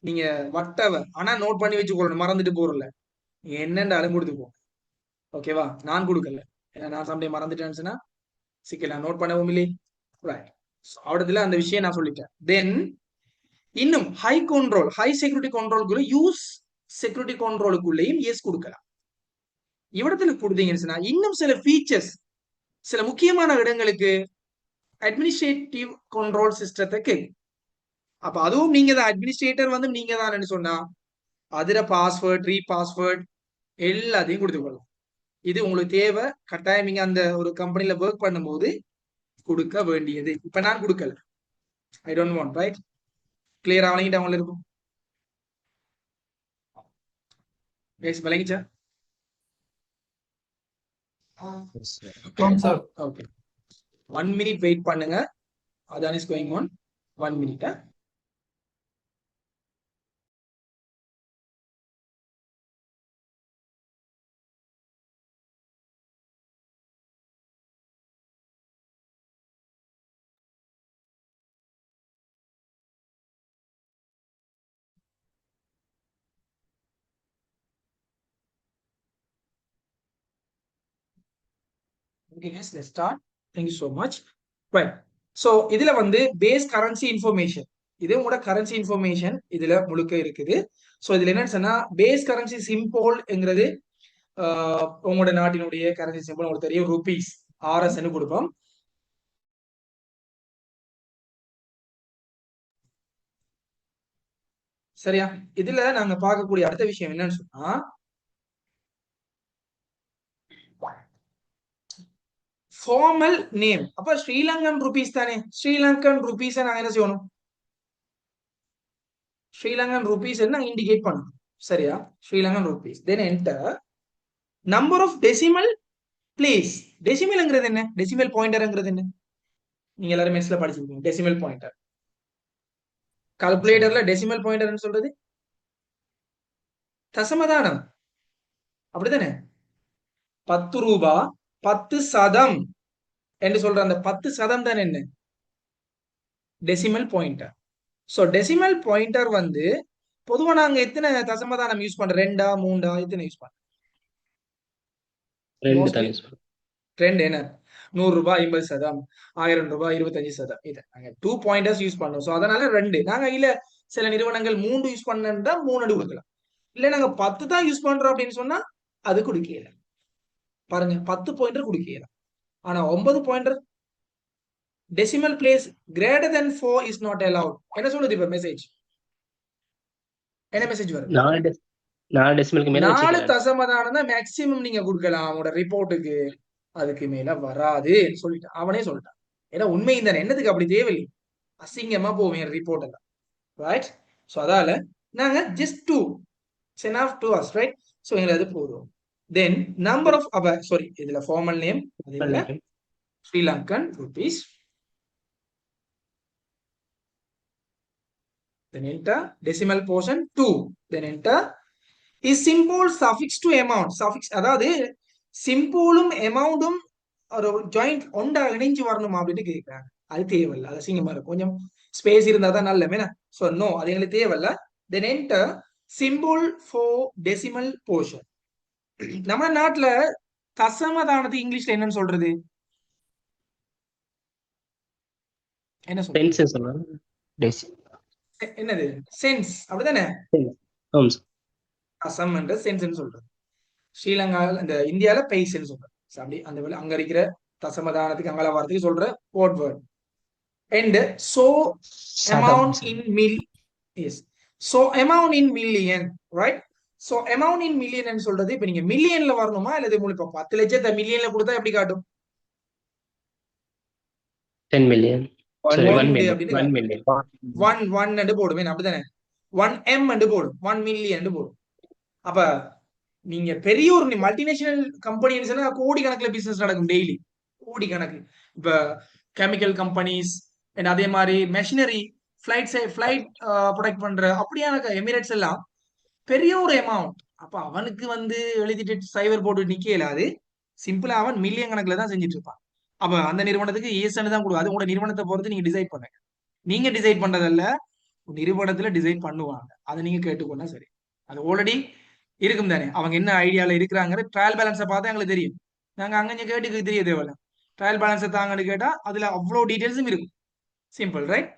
நீங்க வட்டவை ஆனா நோட் பண்ணி வச்சுக்கொள்ளணும், மறந்துட்டு போறல. நீங்க என்னென்றாலும் கொடுத்துப்போம். ஓகேவா? நான் கொடுக்கல, ஏன்னா நான் சம்டைம் மறந்துட்டேன்னு சிக்கல நோட் பண்ணவும் இல்லை. ரைட், அவடத்துல அந்த விஷயம் நான் சொல்லிட்டேன். தென் இன்னும் ஹை செக்யூரிட்டி கண்ட்ரோலுக்குள்ள யூஸ் செக்யூரிட்டி கண்ட்ரோலுக்குள்ளேயும் எஸ் கொடுக்கலாம். இவ்விடத்துல கொடுத்தீங்கன்னா இன்னும் சில ஃபீச்சர்ஸ், சில முக்கியமான இடங்களுக்கு அட்மினிஸ்ட்ரேட்டிவ் கண்ட்ரோல் சிஸ்டத்துக்கு. அப்ப அதுவும் நீங்க தான் அட்மினிஸ்ட்ரேட்டர் வந்து நீங்க தான் சொன்னா அதுல பாஸ்வேர்ட், ரீபாஸ்வேர்ட் எல்லாத்தையும் கொடுத்துக்கொள்ளும். இது உங்களுக்கு தேவை, கட்டாயம் நீங்க அந்த ஒரு கம்பெனில ஒர்க் பண்ணும்போது கொடுக்க வேண்டியது. இப்ப நான் கொடுக்கல, ஐ டோன்ட் வாண்ட். ரைட், கிளியரா வழங்கிட்டு அவங்கள இருக்கும். விளங்கிச்சா? சார். ஓகே, 1 minute வெயிட் பண்ணுங்க. அதான் is going on. 1 minute. Okay guys, let's start. Thank you so much. Right. So இதுல வந்து பேஸ் கரன்சி இன்ஃபர்மேஷன், இது உங்களோட கரன்சி இன்ஃபர்மேஷன் இதுல முழுக்க இருக்குது. ஸோ இதுல என்னன்னு சொன்னா பேஸ் கரன்சி சிம்பிள்ங்கிறது உங்களோட நாட்டினுடைய கரன்சி சிம்பிள் உங்களுக்கு தெரியும், ருபீஸ், RSன்னு கொடுப்போம். சரியா? இதுல நாங்க பார்க்கக்கூடிய அடுத்த விஷயம் என்னன்னு சொன்னா ஃபார்மல் நேம். அப்ப ஸ்ரீலங்கன் ருபீஸ் தானே, ஸ்ரீலங்கன் ருபீஸை நாங்க என்ன செய்யணும், ஸ்ரீலங்கன் ருபீஸ் நாங்க இண்டிகேட் பண்ணணும். சரியா? Sri Lankan rupees. Then enter number of decimal place. டெசிமல்ங்கிறது என்ன, டெசிமல் பாயிண்டர்ங்கிறது என்ன, நீங்க எல்லாரும் மென்ஸ்ல படிச்சிருக்கீங்க. டெசிமல் பாயிண்டர் கால்குலேட்டர்ல டெசிமல் பாயிண்டர்னு சொல்றது தசமதானம், அப்படித்தானே? 10 ரூபாய் 10 சதம் என்று சொல்ற அந்த 10 சதம் தான் என்ன, decimal pointer. So decimal pointer வந்து பொதுவா நாங்க எத்தனை தசமதானம் யூஸ் பண்றோம், 2 3 எத்தனை யூஸ் பண்றோம்? 2 என்ன, 100 ரூபாய் 50 சதம், 1000 ரூபாய் 25 சதம். இது நாங்க 2 பாயிண்டர்ஸ் யூஸ் பண்ணோம். சோ அதனால 2. நாங்க இல்ல சில நிறுவனங்கள் 3 யூஸ் பண்ணா 3 அடி கொடுக்கலாம். இல்ல நாங்க 10 தான் யூஸ் பண்றோம் அப்படின்னு சொன்னா அது கொடுக்கல. பாருங்க 10 பாயிண்டர் கொடுக்கல. ஆனா 9 pointer decimal place greater than 4 is not allowed. என்ன சொல்லுது இப்ப மெசேஜ்? என்ன மெசேஜ் வருது? 4 டெசிமலுக்கு மேல 4 வச்சுக்கலாம். தசமதானம் தான் மேக்சிமம் நீங்க கொடுக்கலாம் உங்களோட ரிப்போர்ட்டுக்கு, அதுக்கு மேல வராதுன்னு சொல்லிட்டான். அவனே சொல்லிட்டான். ஏன்னா உண்மை தானே, என்னதுக்கு அப்படி தேவையில்லை, அசிங்கமா போவேன் ரிப்போர்ட் எல்லாம், ரைட்? ஸோ அதால நாங்க ஜஸ்ட் 2 சென் ஆஃப் 2 us, ரைட்? ஸோ எங்களுக்கு அது போதும். தென் நம்பர் ஆஃப் சாரி, இதுல ஃபார்மல் நேம், அதுல Sri Lankan rupees, then enter decimal portion 2, then enter is symbol suffix to amount. suffix அதாவது சிம்பிளும் அமௌண்டும் ஒரு ஜாயிண்ட் ஒண்டா இணைஞ்சு வரணுமா அப்படின்னு கேட்கிறாங்க. அது தேவையில்ல, அது அசிங்கமா இருக்கும், கொஞ்சம் ஸ்பேஸ் இருந்தா தான் நல்ல மேனா. ஸோ நோ, அது எங்களுக்கு தேவையில்ல. then enter symbol for decimal portion. நம்ம நாட்டுல தசமதானத்துக்கு இங்கிலீஷ்ல என்னன்னு சொல்றது? என்ன சொல்றது? சென்ஸ் சொல்றாங்க. என்னது? சென்ஸ், அப்படிதானே? ஆமா சார். அசம் என்ற சென்ஸ் சொல்றது. ஸ்ரீலங்காவில் இந்த இந்தியால பைசன்னு சொல்றது. அப்படி அந்த வேலை அங்க இருக்கிற தசமதானத்துக்கு அங்கால வாரத்துக்கு சொல்ற code word. And so amount in மில், yes, so amount in million, right? So amount in million சொல்றது இப்ப நீங்க மில்லியன்ல வரணுமா இல்லது உங்களுக்கு 10 லட்சத்தை மில்லியன்ல கொடுத்தா எப்படி காட்டும்? 10 மில்லியன், 1 மில்லியன், 1 போடுவேன், அப்படித்தானே? 1M போடும், 1 மில்லியன் போடும். அப்ப நீங்க பெரிய ஒரு மல்டிநேஷனல் கம்பெனி சொன்னா கோடி கணக்குல பிசினஸ் நடக்கும் டெய்லி, கோடி கணக்கு. இப்ப கெமிக்கல் கம்பெனிஸ், அதே மாதிரி மெஷினரி, ஃபிளைட் ப்ரொடக்ட் பண்ற அப்படியான எமிரேட்ஸ் எல்லாம் பெரிய ஒரு அமௌண்ட். அப்ப அவனுக்கு எழுதிட்டு சைவர் போட்டு நிக்கல, அது சிம்பிளா அவன் மில்லியன் கணக்குல தான் செஞ்சுட்டு இருப்பான். அப்ப அந்த நிறுவனத்துக்கு ESN தான் கொடுக்கும். அது உங்களோட நிறுவனத்தை பொறுத்து நீங்க டிசைட் பண்ணுங்க. நீங்க டிசைட் பண்றதல்ல, நிறுவனத்துல டிசைட் பண்ணுவாங்க. அதை நீங்க கேட்டுக்கொண்டா சரி. அது ஆல்ரெடி இருக்கும் தானே, அவங்க என்ன ஐடியால இருக்கிறாங்க, ட்ரையல் பேலன்ஸை பார்த்தா எங்களுக்கு தெரியும். நாங்க அங்க கேட்டுக்கு தெரிய தேவையில்ல, ட்ரையல் பேலன்ஸை தாங்கன்னு கேட்டா அதுல அவ்வளவு டீடைல்ஸும் இருக்கும். Simple, right?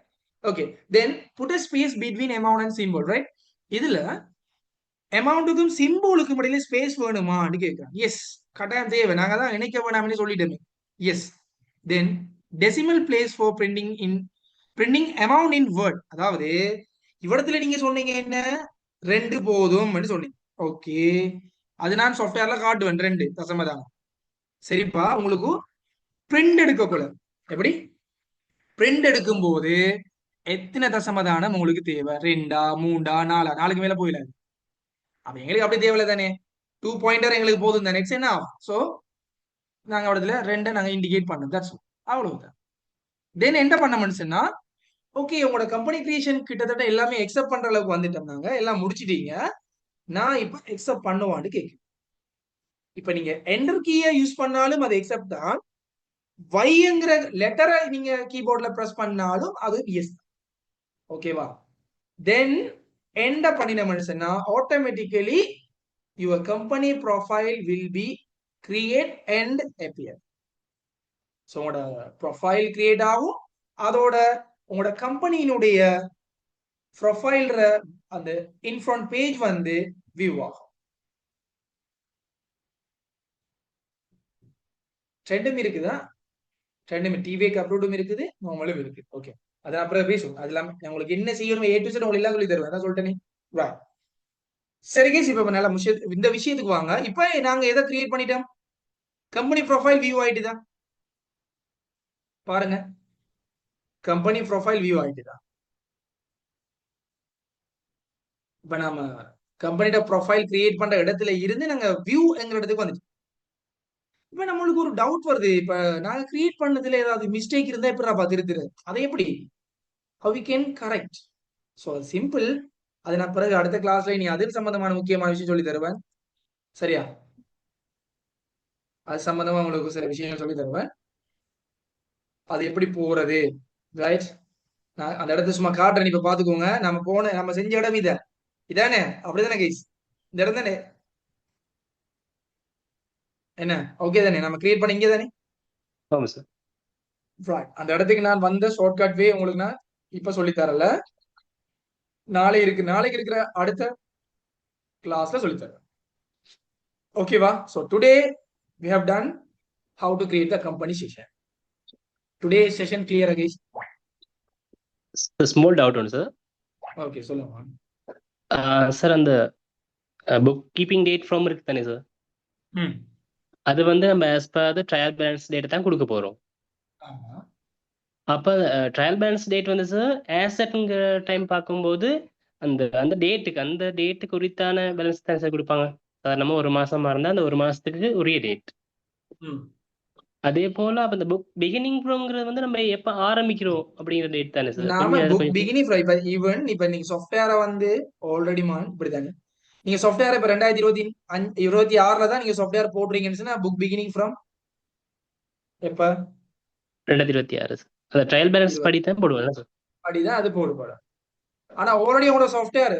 Okay, then put a space between amount and symbol, right? இதுல அமௌண்ட்டுக்கும் சிம்பிளுக்கும் இடையில ஸ்பேஸ் வேணுமான்னு கேட்கிறாங்க. எஸ், கட்டாயம் தேவை, நாங்க தான் இணைக்க வேணாம்னு சொல்லிட்டோமே. Yes, then decimal place for printing amount in word. அதாவது இவ்விடத்துல நீங்க சொன்னீங்க என்ன, 2 போதும் சொன்னீங்க. ஓகே, அது நான் சாஃப்ட்வேர்ல காட்டுவேன் 2 தசமதானம். சரிப்பா, உங்களுக்கு பிரிண்ட் எடுக்கக்குள்ள எப்படி பிரிண்ட் எடுக்கும் போது எத்தனை தசமதானம் உங்களுக்கு தேவை? 2, 3, 4? 4க்கு மேல போயிடாது. அப்ப எங்களுக்கு அப்படி தேவையில்ல தானே, 2 பாயிண்டர் எங்களுக்கு போதும் தானே. என்ன ஆகும்? ஸோ நாங்க இடத்துல 2 நாங்க இண்டிகேட் பண்ணோம், தட்ஸ் அவ்வளவுதான். தென் என்ன பண்ண மனுஷன்னா, ஓகே உங்களோட கம்பெனி கிரியேஷன் கிட்டத்தட்ட எல்லாமே எக்ஸப்ட் பண்ற அளவுக்கு வந்துட்டோம், நாங்க எல்லாம் முடிச்சிட்டீங்க, நான் இப்ப எக்ஸப்ட் பண்ணுவான்னு கேட்கும். இப்ப நீங்க என்டர் கீயை யூஸ் பண்ணாலும் அது எக்ஸப்ட் தான், வைங்கிற லெட்டரை நீங்க கீபோர்ட்ல பிரஸ் பண்ணாலும் அது எஸ். ஓகேவா? தென் என்ன பண்ணின மனுஷன்னா, automatically your company profile will be create and appear. So உங்களோட ப்ரொஃபைல் கிரியேட் ஆகும், அதோட உங்களோட கம்பெனியினுடைய ப்ரொஃபைல் அந்த இன்ஃப்ரண்ட் பேஜ் வியூ ஆகும். ரெண்டும் இருக்குதா? ரெண்டும் டிவிக்கு அப்லோடும் இருக்குது, நார்மலும் இருக்குது. ஓகே, அது அப்புறம் பேசுவோம். அது இல்லாம உங்களுக்கு என்ன செய்யணும் A to Z உங்களுக்கு எல்லாம் சொல்லி தருவேன், அதான் சொல்லிட்டேனே. சரி கேஸ், இப்ப நல்ல இந்த விஷயத்துக்கு வாங்க. இப்ப நாங்க எதை கிரியேட் பண்ணிட்டோம்? கம்பெனி ப்ரொஃபைல் வியூ ஆயிட்டுதான். பாருங்க, கம்பெனி ப்ரொஃபைல் வியூ ஆயிட்டுதான். இப்ப நாம கம்பெனியோட ப்ரொஃபைல் கிரியேட் பண்ற இடத்துல இருந்து நாங்க வியூ எங்கிற இடத்துக்கு வந்துட்டோம். இப்ப நம்மளுக்கு ஒரு டவுட் வருது, இப்ப நாங்க கிரியேட் பண்ணதுல ஏதாவது மிஸ்டேக் இருந்தா எப்படி திருத்துறது? அதை எப்படி how we can correct? So simple, அது நான் பிறகு அடுத்த கிளாஸ்ல நீ அது சம்பந்தமான முக்கியமான விஷயம் சொல்லி தருவேன். சரியா? அது சம்பந்தமா உங்களுக்கு சில விஷயங்கள் சொல்லி தருவேன், அது எப்படி போறது, ரைட்? நான் அந்த இடத்த சும்மா காட்டுறேன், இப்ப பாத்துக்கோங்க. நம்ம செஞ்ச இடம் இதானே, அப்படிதானே கைஸ்? இந்த இடம் தானே, என்ன ஓகே தானே? நம்ம கிரியேட் பண்ண இங்கே தானே? ஆமா சார். அந்த இடத்துக்கு நான் வந்த ஷார்ட்கட் வே உங்களுக்கு நான் இப்ப சொல்லி தரல, நாளைக்கு இருக்கிற அடுத்த கிளாஸ்ல சொல்லி தருவேன். ஓகேவா? So today we have done how to create the company session. Today's session clear again? Small doubt ஒன்று சார். ஓகே சொல்லுங்க. சார் அந்த புக் கீப்பிங் டேட் ஃப்ரம் இருக்கு தானே சார், ம் அது வந்து நம்ம as per the trial balance date தான் கொடுக்க போகிறோம். ஆமா. அப்போ ட்ரையல் பேலன்ஸ் டேட் வந்து சார் ஆசட்ங்கிற டைம் பார்க்கும்போது அந்த அந்த டேட்டுக்கு உரித்தான பேலன்ஸ் தான் சார் கொடுப்பாங்க. சாதாரணமாக ஒரு மாசமா இருந்தால் அந்த ஒரு மாசத்துக்கு உரிய டேட். ம் அதே போல அப்ப இந்த புக் பிகினிங் ஃப்ரம்ங்கிறது வந்து நம்ம எப்ப ஆரம்பிக்கிறோம் அப்படிங்கிற டேட் தானே சார்? நாம கொஞ்சம் அதை புக் கொஞ்சம் பிகினிங் இப்ப ஈவன் இப்ப நீங்க சாஃப்ட்வேரை வந்து ஆல்ரெடி இப்படிதானே நீங்க சாஃப்ட்வேர் இப்ப 2026 தான் நீங்க சாஃப்ட்வேர் போடுறீங்கன்னு புக் பிகினிங் ஃப்ரம் எப்ப 2026 சார். அந்த ட்ரையல் பேலன்ஸ் 20 படி தான் போடுவேன் சார். அப்படிதான் அது போடுபடும். ஆனா ஆல்ரெடி உங்களோட சாஃப்ட்வேர்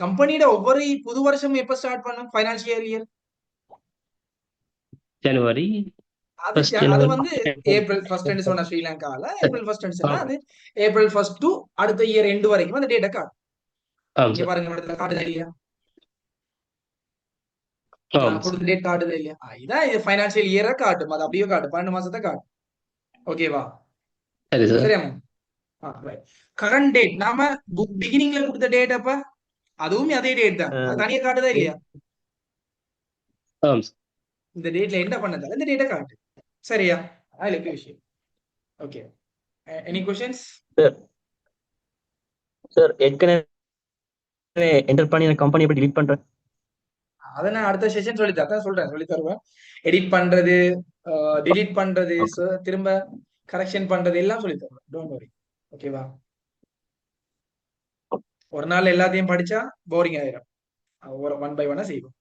கம்பெனியோட ஒவ்வொரு புது வருஷம் எப்ப ஸ்டார்ட் பண்ணும்? ஃபைனான்சியல் இயர் ஜனவரி அது ஃபர்ஸ்ட் அது ஜனவரி. வந்து ஏப்ரல் ஃபர்ஸ்ட் சொன்ன ஸ்ரீலங்கால ஏப்ரல் ஃபர்ஸ்ட் சொன்னா அது ஏப்ரல் ஃபர்ஸ்ட் டு அடுத்த இயர் எண்டு வரைக்கும் அந்த டேட்டா காட்டு. ஆமாம் இங்க சார். பாருங்க இடத்துல காட்டுதா இல்லையா? ஆமாம் நான் சார். கொடுத்த டேட் காட்டுதா இல்லையா? இதான் இது ஃபைனான்சியல் இயரை காட்டும். அது அப்படியே காட்டும், 12 மாசத்தை காட்டும். ஓகேவா? சரி சார். சரியா? கரண்ட் டேட் நாம புக் பிகினிங்ல கொடுத்த டேட் அப்ப அதுவும் அதே டேட் தான். அது தனியா காட்டுதா இல்லையா? ஆமாம் சார். இந்த டேட்ல என்ன பண்ணதால இந்த டேட்டை காட்டு. சரியா? அதுல இருக்க விஷயம். Okay, any questions? சார் ஏற்கனவே என்டர் பண்ணி அந்த கம்பெனி எப்படி delete பண்றேன்? அதை நான் அடுத்த செஷன் சொல்லி தருவேன். எடிட் பண்றது, delete பண்றது, திரும்ப கரெக்ஷன் பண்றது எல்லாம் சொல்லி தருவேன். Don't worry. ஓகேவா? ஒரு நாள் எல்லாத்தையும் படிச்சா போரிங் ஆயிரும். ஒரு 1 by 1 செய்வோம்.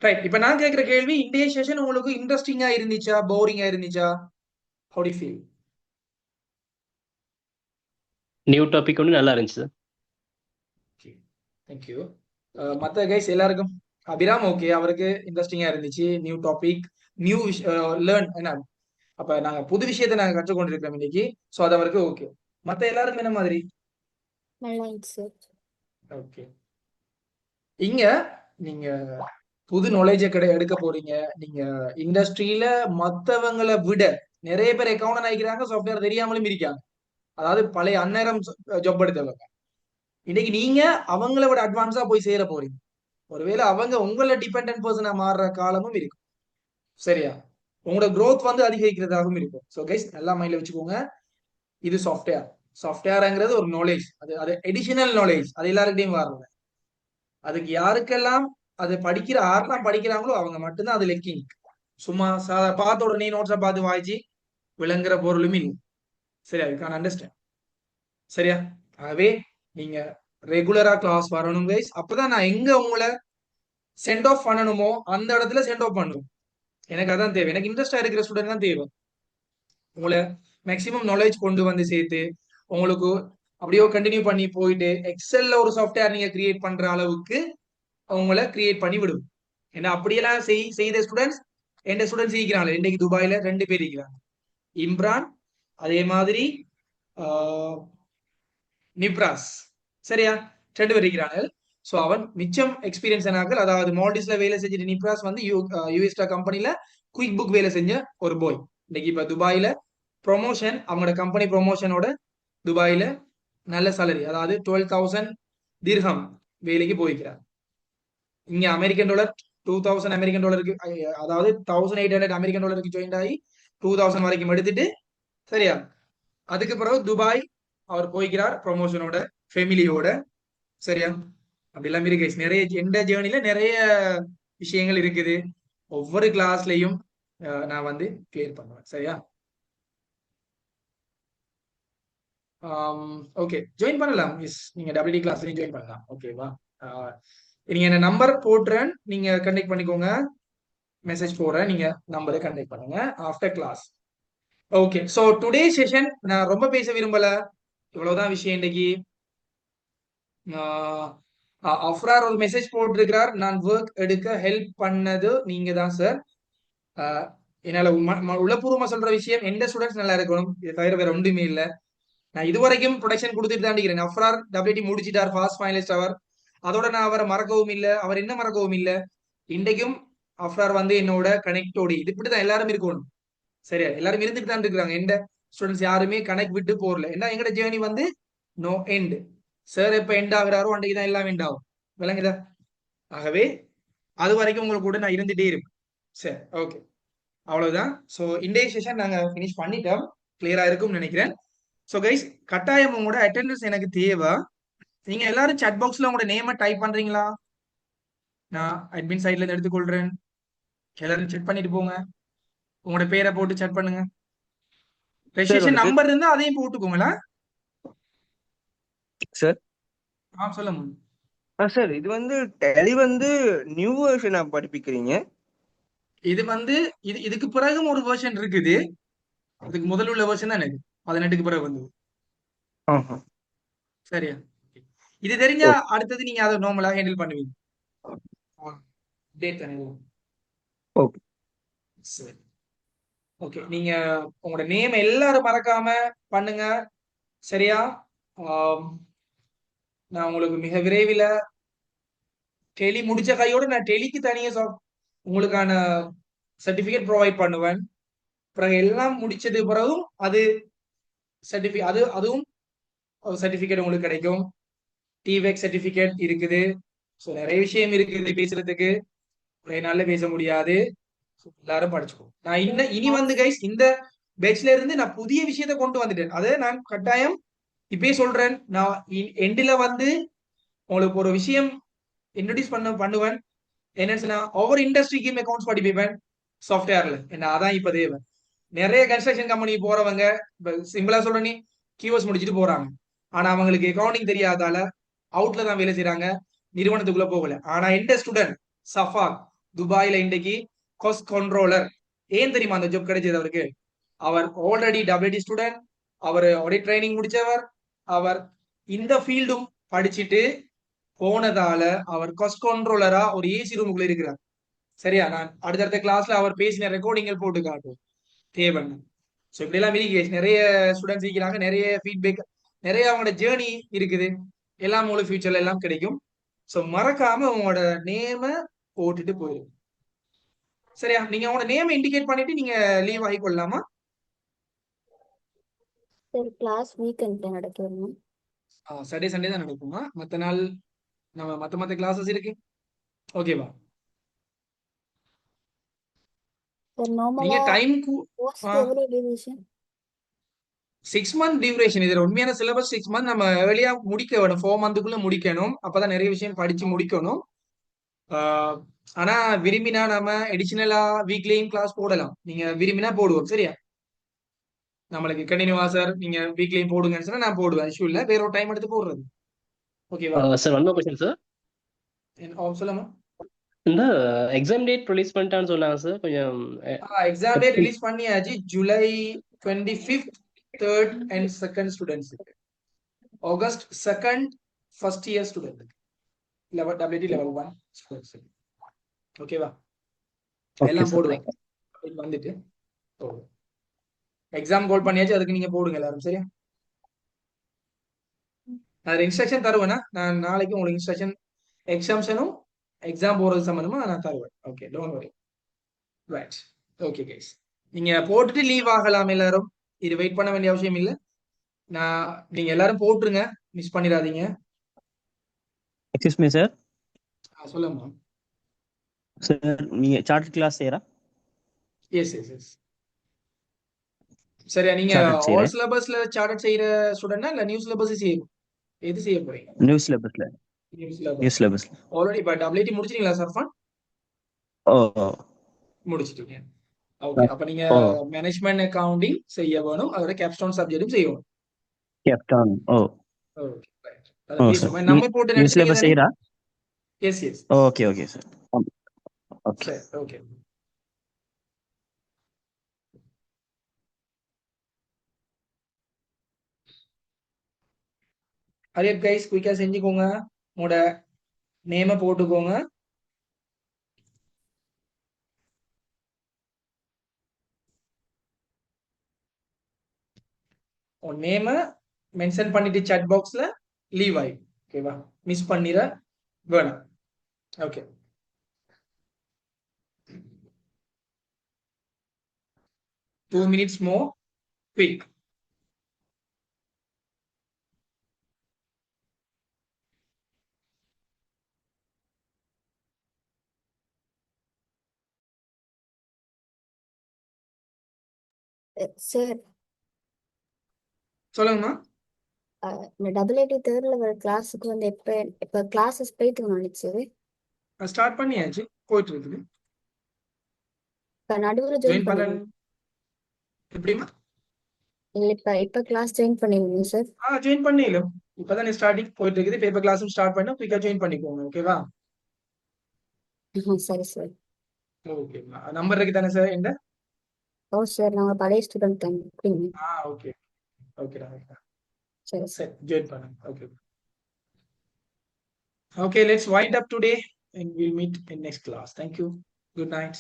ரைட். இப்ப நான் கேட்கிற கேள்வி, இன்றைய செஷன் உங்களுக்கு இன்ட்ரெஸ்டிங்கா இருந்துச்சா, போரிங்கா இருந்துச்சா? How do you feel? New topic ஒன்று நல்லா இருந்துச்சு சார். தேங்க்யூ. மற்ற கைஸ் எல்லாருக்கும் அபிராம் ஓகே, அவருக்கு இன்ட்ரெஸ்டிங்கா இருந்துச்சு. நியூ டாபிக், நியூ லேர்ன் என்ன, அப்ப நாங்க புது விஷயத்தை நாங்க கற்றுக்கொண்டிருக்கோம் இன்னைக்கு. ஸோ அது அவருக்கு ஓகே. மற்ற எல்லாருக்கும் என்ன மாதிரி? ஓகே. இங்க நீங்க புது நாலேஜை எடுக்க போறீங்க. நீங்க இண்டஸ்ட்ரியில மத்தவங்களை விட நிறைய பேர் அக்கௌண்ட் ஆகிக்கிறாங்க, சாஃப்ட்வேர் தெரியாமலும் இருக்காங்க. அதாவது பழைய அந்நேரம் ஜாப் எடுத்தவங்க இன்னைக்கு நீங்க அவங்கள விட அட்வான்ஸா போய் சேர போறீங்க. ஒருவேளை அவங்க உங்களை டிபெண்டன்ட் பர்சனா மாறுற காலமும் இருக்கும். சரியா? உங்களோட growth வந்து அதிகரிக்கிறதாகவும் இருக்கும். ஸோ கைஸ் நல்லா மைண்ட்ல வச்சுக்கோங்க. இது சாஃப்ட்வேர்ங்கிறது ஒரு நாலேஜ். அது எடிஷனல் நாலேஜ். அது எல்லாருக்கிட்டையும் வரல. அதுக்கு யாருக்கெல்லாம் அது யாரெல்லாம் படிக்கிறாங்களோ அவங்க மட்டும்தான் அது லெக்கிங். சும்மா பார்த்த உடனே நோட்ஸை பார்த்து வாய்ச்சி விளங்குற பொருளும் இல்லை. சரியா? You can understand. சரியா? ஆகவே நீங்க ரெகுலரா கிளாஸ் வரணும் கைஸ். அப்பதான் நான் எங்க உங்களை சென்ட் ஆஃப் பண்ணணுமோ அந்த இடத்துல சென்ட் ஆஃப் பண்ணுவோம். எனக்கு அதான் தேவை. எனக்கு இன்ட்ரெஸ்டா இருக்கிற ஸ்டூடெண்ட் தான் தேவை. உங்களை மேக்சிமம் நாலேஜ் கொண்டு வந்து சேர்த்து உங்களுக்கு அப்படியோ கண்டினியூ பண்ணி போயிட்டு எக்ஸல்ல ஒரு சாஃப்ட்வேர் நீங்க கிரியேட் பண்ற அளவுக்கு அவங்கள கிரியேட் பண்ணி விடும். ஏன்னா அப்படியெல்லாம் செய்த ஸ்டூடெண்ட்ஸ் எந்த ஸ்டூடெண்ட்ஸ் இருக்கிறாங்க இன்றைக்கு துபாயில 2 பேர் இருக்கிறாங்க. இம்ரான், அதே மாதிரி நிப்ராஸ். சரியா? 2 பேர் இருக்கிறாங்க. ஸோ அவன் மிச்சம் எக்ஸ்பீரியன்ஸ் என்னாக்கள், அதாவது மால்டிஸ்ல வேலை செஞ்சுட்டு நிப்ராஸ் வந்து யூஎஸ்டா கம்பெனில குயிக் புக் வேலை செஞ்ச ஒரு போய். இன்னைக்கு இப்ப துபாயில ப்ரொமோஷன், அவங்களோட கம்பெனி ப்ரொமோஷனோட துபாயில நல்ல சேலரி, அதாவது 12,000 திர்ஹம் வேலைக்கு போய்க்கிறார். இங்க அமெரிக்கன் டாலர் 2,000 அமெரிக்கன் டாலருக்கு, அதாவது 1,800 அமெரிக்கன் டாலருக்கு ஜாயின் ஆகி 2,000 வரைக்கும் எடுத்துட்டு, சரியா? அதுக்கு பிறகு துபாய் அவர் போய்க்கிறார் ப்ரொமோஷனோட ஃபேமிலியோட. சரியா? அப்படி எல்லாம் இருக்கு. நிறைய எந்த ஜேர்னில நிறைய விஷயங்கள் இருக்குது. ஒவ்வொரு கிளாஸ்லயும் நான் வந்து கிளியர் பண்ணுவேன். சரியா? ஓகே, ஜாயின் பண்ணலாம் மிஸ். நீங்க WD கிளாஸ்லயும் ஜாயின் பண்ணலாம். ஓகேவா? நீங்க என்ன நம்பர் போடுறேன், நீங்க கண்டெக்ட் பண்ணிக்கோங்க. மெசேஜ் போடுறேன், நீங்க நம்பரை கண்டெக்ட் பண்ணுங்க after class. Okay, so today session நான் ரொம்ப பேச விரும்பல. இவ்வளவுதான் விஷயம் இன்னைக்கு. அஃப்ரார் ஒரு மெசேஜ் போட்டிருக்கிறார், நான் ஒர்க் எடுக்க ஹெல்ப் பண்ணது நீங்க தான் சார். என்னால உள்ளபூர்வமா சொல்ற விஷயம், எந்த ஸ்டூடெண்ட்ஸ் நல்லா இருக்கணும், இது தவிர வேற ஒன்றுமே இல்லை. நான் இதுவரைக்கும் ப்ரொடக்ஷன் கொடுத்துட்டு தான் இருக்கிறேன். அஃப்ரார் WD முடிச்சிட்டார், ஃபாஸ்ட் ஃபைனலிஸ்ட் அவர். அதோட நான் அவரை மறக்கவும் இல்லை, அவர் என்ன மறக்கவும் இல்லை. இன்றைக்கும் அஃப்ரார் வந்து என்னோட கனெக்டோட இது இப்படிதான் எல்லாரும் இருக்கணும். சரியா, எல்லாரும் இருந்துட்டு தான் இருக்கிறாங்க. எந்த ஸ்டூடெண்ட்ஸ் யாருமே கனெக்ட் விட்டு போறல. ஏன்னா எங்கட ஜேர்னி வந்து நோ எண்ட். சார் எப்ப எண்ட் ஆகுறாரோ அன்றைக்கு தான் எல்லாம் எண்ட் ஆகும். விளங்குதா? ஆகவே அது வரைக்கும் உங்களுக்கு கூட நான் இருந்துட்டே இருப்பேன். சரி, ஓகே, அவ்வளவுதான். ஸோ இன்றைய செஷன் நாங்க ஃபினிஷ் பண்ணிட்டோம். கிளியரா இருக்கும்னு நினைக்கிறேன். ஸோ கைஸ், கட்டாயம் உங்களோட அட்டெண்டன்ஸ் எனக்கு தேவை. நீங்க எல்லாரும் சாட் பாக்ஸ்ல உங்களோட நேமை டைப் பண்றீங்களா? நான் அட்மின் சைட்ல இருந்து எடுத்துக்கொள்றேன். எல்லாரும் செக் பண்ணிட்டு போங்க. உங்களோட பேரை போட்டு செக் பண்ணுங்க. ரெஜிஸ்ட்ரேஷன் நம்பர் இருந்தா அதையும் போட்டுக்கோங்களா? சார் சொல்லுங்க. சார் இது வந்து டெலி வந்து நியூ வெர்ஷனா படிப்பிக்கிறீங்க? இது வந்து இதுக்கு பிறகும் ஒரு வெர்ஷன் இருக்குது. அதுக்கு முதல்ல உள்ள வெர்ஷன் தான் இது 18க்கு பிறகு வந்தது. சரியா? இது தெரிஞ்சா அடுத்தது நீங்க அதை நார்மலா ஹேண்டில் பண்ணுவீங்க. டேட் தானே. ஓகே சரி, ஓகே. நீங்க உங்களோட நேம் எல்லாரும் மறக்காம பண்ணுங்க. சரியா? நான் உங்களுக்கு மிக விரைவில் டெலி முடிச்ச கையோட நான் டெலிக்கு தனியா உங்களுக்கான சர்டிபிகேட் ப்ரொவைட் பண்ணுவேன். பிறகு எல்லாம் முடிச்சது பிறகும் அது அதுவும் சர்டிபிகேட் உங்களுக்கு கிடைக்கும். டிவேக் சர்டிபிகேட் இருக்குது. ஸோ நிறைய விஷயம் இருக்குது பேசுறதுக்கு. ஒரே நாள்ல பேச முடியாது. எல்லாரும் படிச்சுக்கோ. நான் இனி வந்து கைஸ் இந்த பேட்ச்ல இருந்து நான் புதிய விஷயத்த கொண்டு வந்துட்டேன். அதை நான் கட்டாயம் இப்பயே சொல்றேன். நான் எண்டில வந்து உங்களுக்கு ஒரு விஷயம் இன்ட்ரடியூஸ் பண்ணுவேன். என்னன்னா ஒவ்வொரு இண்டஸ்ட்ரிக்கும் அக்கௌண்ட்ஸ் படிப்பேன் சாஃப்ட்வேர்ல. என்ன அதான் இப்ப தேவை. நிறைய கன்ஸ்ட்ரக்ஷன் கம்பெனி போறவங்க சிம்பிளா சொல்றேன், கீவர்ஸ் முடிச்சுட்டு போறாங்க. ஆனா அவங்களுக்கு அக்கௌண்டிங் தெரியாதால அவுட்ல தான் வேலை செய்யறாங்க, நிறுவனத்துக்குள்ள போகல. ஆனா எந்த ஸ்டூடெண்ட் சஃபாக் துபாயில இன்றைக்கு காஸ்ட் கண்ட்ரோலர், ஏன் தெரியுமா அந்த ஜாப் கிடைச்சது அவருக்கு? அவர் ஆல்ரெடி WD ஸ்டூடெண்ட், அவர் ஆடிட் ட்ரைனிங் முடிச்சவர், அவர் இந்த ஃபீல்டும் படிச்சுட்டு போனதால அவர் காஸ்ட் கண்ட்ரோலரா ஒரு ஏசி ரூமுக்குள்ள இருக்கிறார். சரியா? நான் அடுத்தடுத்த கிளாஸ்ல அவர் பேசின ரெக்கார்டிங்கள் போட்டு காட்டுவோம் தேவன். ஸோ இப்படி எல்லாம் நிறைய ஸ்டூடெண்ட்ஸ் இருக்கிறாங்க, நிறைய ஃபீட்பேக், நிறைய அவங்களோட ஜேர்னி இருக்குது. எல்லாம் உங்களுக்கு ஃபியூச்சர்ல எல்லாம் கிடைக்கும். ஸோ மறக்காம உங்களோட நேமை போட்டுட்டு போயிடும். சரியா? நீங்க உங்களோட நேமை இண்டிகேட் பண்ணிட்டு நீங்க லீவ் ஆகி கொள்ளலாமா? சார் கிளாஸ் வீக்கெண்ட் நடக்குது. சாட்டர்டே சண்டே தான் நடக்குமா? மற்ற நாள் நம்ம மற்ற கிளாஸஸ் இருக்கு. ஓகேவா? சார் நீங்க நார்மலா டைம்க்கு போஸ்ட் எவ்வளவு டியூரேஷன்? 6 month duration. இதுல உண்மையான சிலபஸ் 6 month. நம்ம ஏர்லியா முடிக்க வேணும், 4 monthக்குள்ள முடிக்கணும். அப்பதான் நிறைய விஷயம் படிச்சு முடிக்கணும். ஆனா விரும்பினா நம்ம எடிஷனலா வீக்லியும் கிளாஸ் போடலாம். நீங்க விரும்பினா போடுவோம். சரியா? நம்மளுக்கு கண்டினியூவா சார் நீங்க வீக்லியும் போடுங்கன்னு சொன்னா நான் போடுவேன். இஷ்யூ இல்ல, வேற ஒரு டைம் எடுத்து போடுறது. ஓகேவா? Sir one more question sir. சொல்லுமா. இந்த எக்ஸாம் டேட் ரிலீஸ் பண்ணிட்டான்னு சொன்னாங்க சார். கொஞ்சம் எக்ஸாம் டேட் ரிலீஸ் பண்ணியாச்சு. July 25th 3rd and 2nd students. August 2nd first year student WT level 1 students. ஓகேவா? எல்லாம் போடுவேன் வந்துட்டு எக்ஸாம் கோல் பண்ணியாச்சு. அதுக்கு நீங்க போடுங்க எல்லாரும். சரியா? நான் இன்ஸ்ட்ரக்ஷன் தருவேன்னா நான் நாளைக்கு உங்களுக்கு இன்ஸ்ட்ரக்ஷன் எக்ஸாம்ஷனும் எக்ஸாம் போறது சம்பந்தமா நான் தருவேன். Okay, don't worry. Right, okay guys, நீங்க போட்டுட்டு லீவ் ஆகலாம் எல்லாரும். இது வெயிட் பண்ண வேண்டிய அவசியம் இல்லை. நீங்க எல்லாரும் போட்டுருங்க, மிஸ் பண்ணிடாதீங்க. Excuse me sir. சொல்லுங்க சார், நீங்க சார்ட் கிளாஸ் செய்யறா? எஸ். சரியா? நீங்க ஆல் சிலபஸ்ல சார்ட் செய்யற ஸ்டூடெண்டா இல்ல நியூ சிலபஸ் செய்யணும்? எது செய்ய போறீங்க? நியூ சிலபஸ்ல. ஆல்ரெடி பட் WT முடிச்சிட்டீங்களா சர்ஃபான்? முடிச்சிட்டீங்க. ஓகே, அப்ப நீங்க மேனேஜ்மென்ட் அக்கவுண்டிங் செய்ய வேணும். அதோட கேப்ஸ்டோன் சப்ஜெக்டும் செய்யணும். கேப்டன். Okay, right. அத நம்ம போட்டு நியூ சிலபஸ் செய்யறா? Yes. Okay sir. Okay. Okay. அதே கைஸ் குயிக்கா செஞ்சுக்கோங்க. உங்களோட நேம போட்டுக்கோங்க. உன் நேம மென்ஷன் பண்ணிட்டு சாட் பாக்ஸ்ல லீவ் ஆயி. ஓகேவா? மிஸ் பண்ணிர வேணாம். Okay. Two minutes more. Quick. Sir சொல்லுங்கம்மா. இந்த டபிள்யூடி தேர்ட் லெவல் கிளாஸுக்கு வந்து எப்போ கிளாஸஸ் போயிட்டு நினைச்சது ஸ்டார்ட் பண்ணியாச்சு, போயிட்டு இருக்குது. இப்போ நடுவில் ஜாயின் ஜாயின் பண்ண பண்ணிடுங்க. எப்படிமா? இல்லை இப்போ கிளாஸ் ஜாயின் பண்ணிடுங்க சார். ஜாயின் பண்ணிடலாம். இப்பதான் ஸ்டார்டிங் போயிட்டு இருக்குது. பேப்பர் கிளாஸும் ஸ்டார்ட் பண்ணா குயிக்கா ஜாயின் பண்ணிக்கோங்க. ஓகேவா? சரி சார். ஓகேம்மா. நம்பர் இருக்கு தானே சார் இந்த? ஓ சார் நாங்கள் பழைய ஸ்டூடெண்ட் தான். ஓகே. ஓகேடா. சரி சார். சரி, ஜாயின் பண்ணுங்க. Okay. Okay, let's wind up today and we'll meet in next class. Thank you. Good night.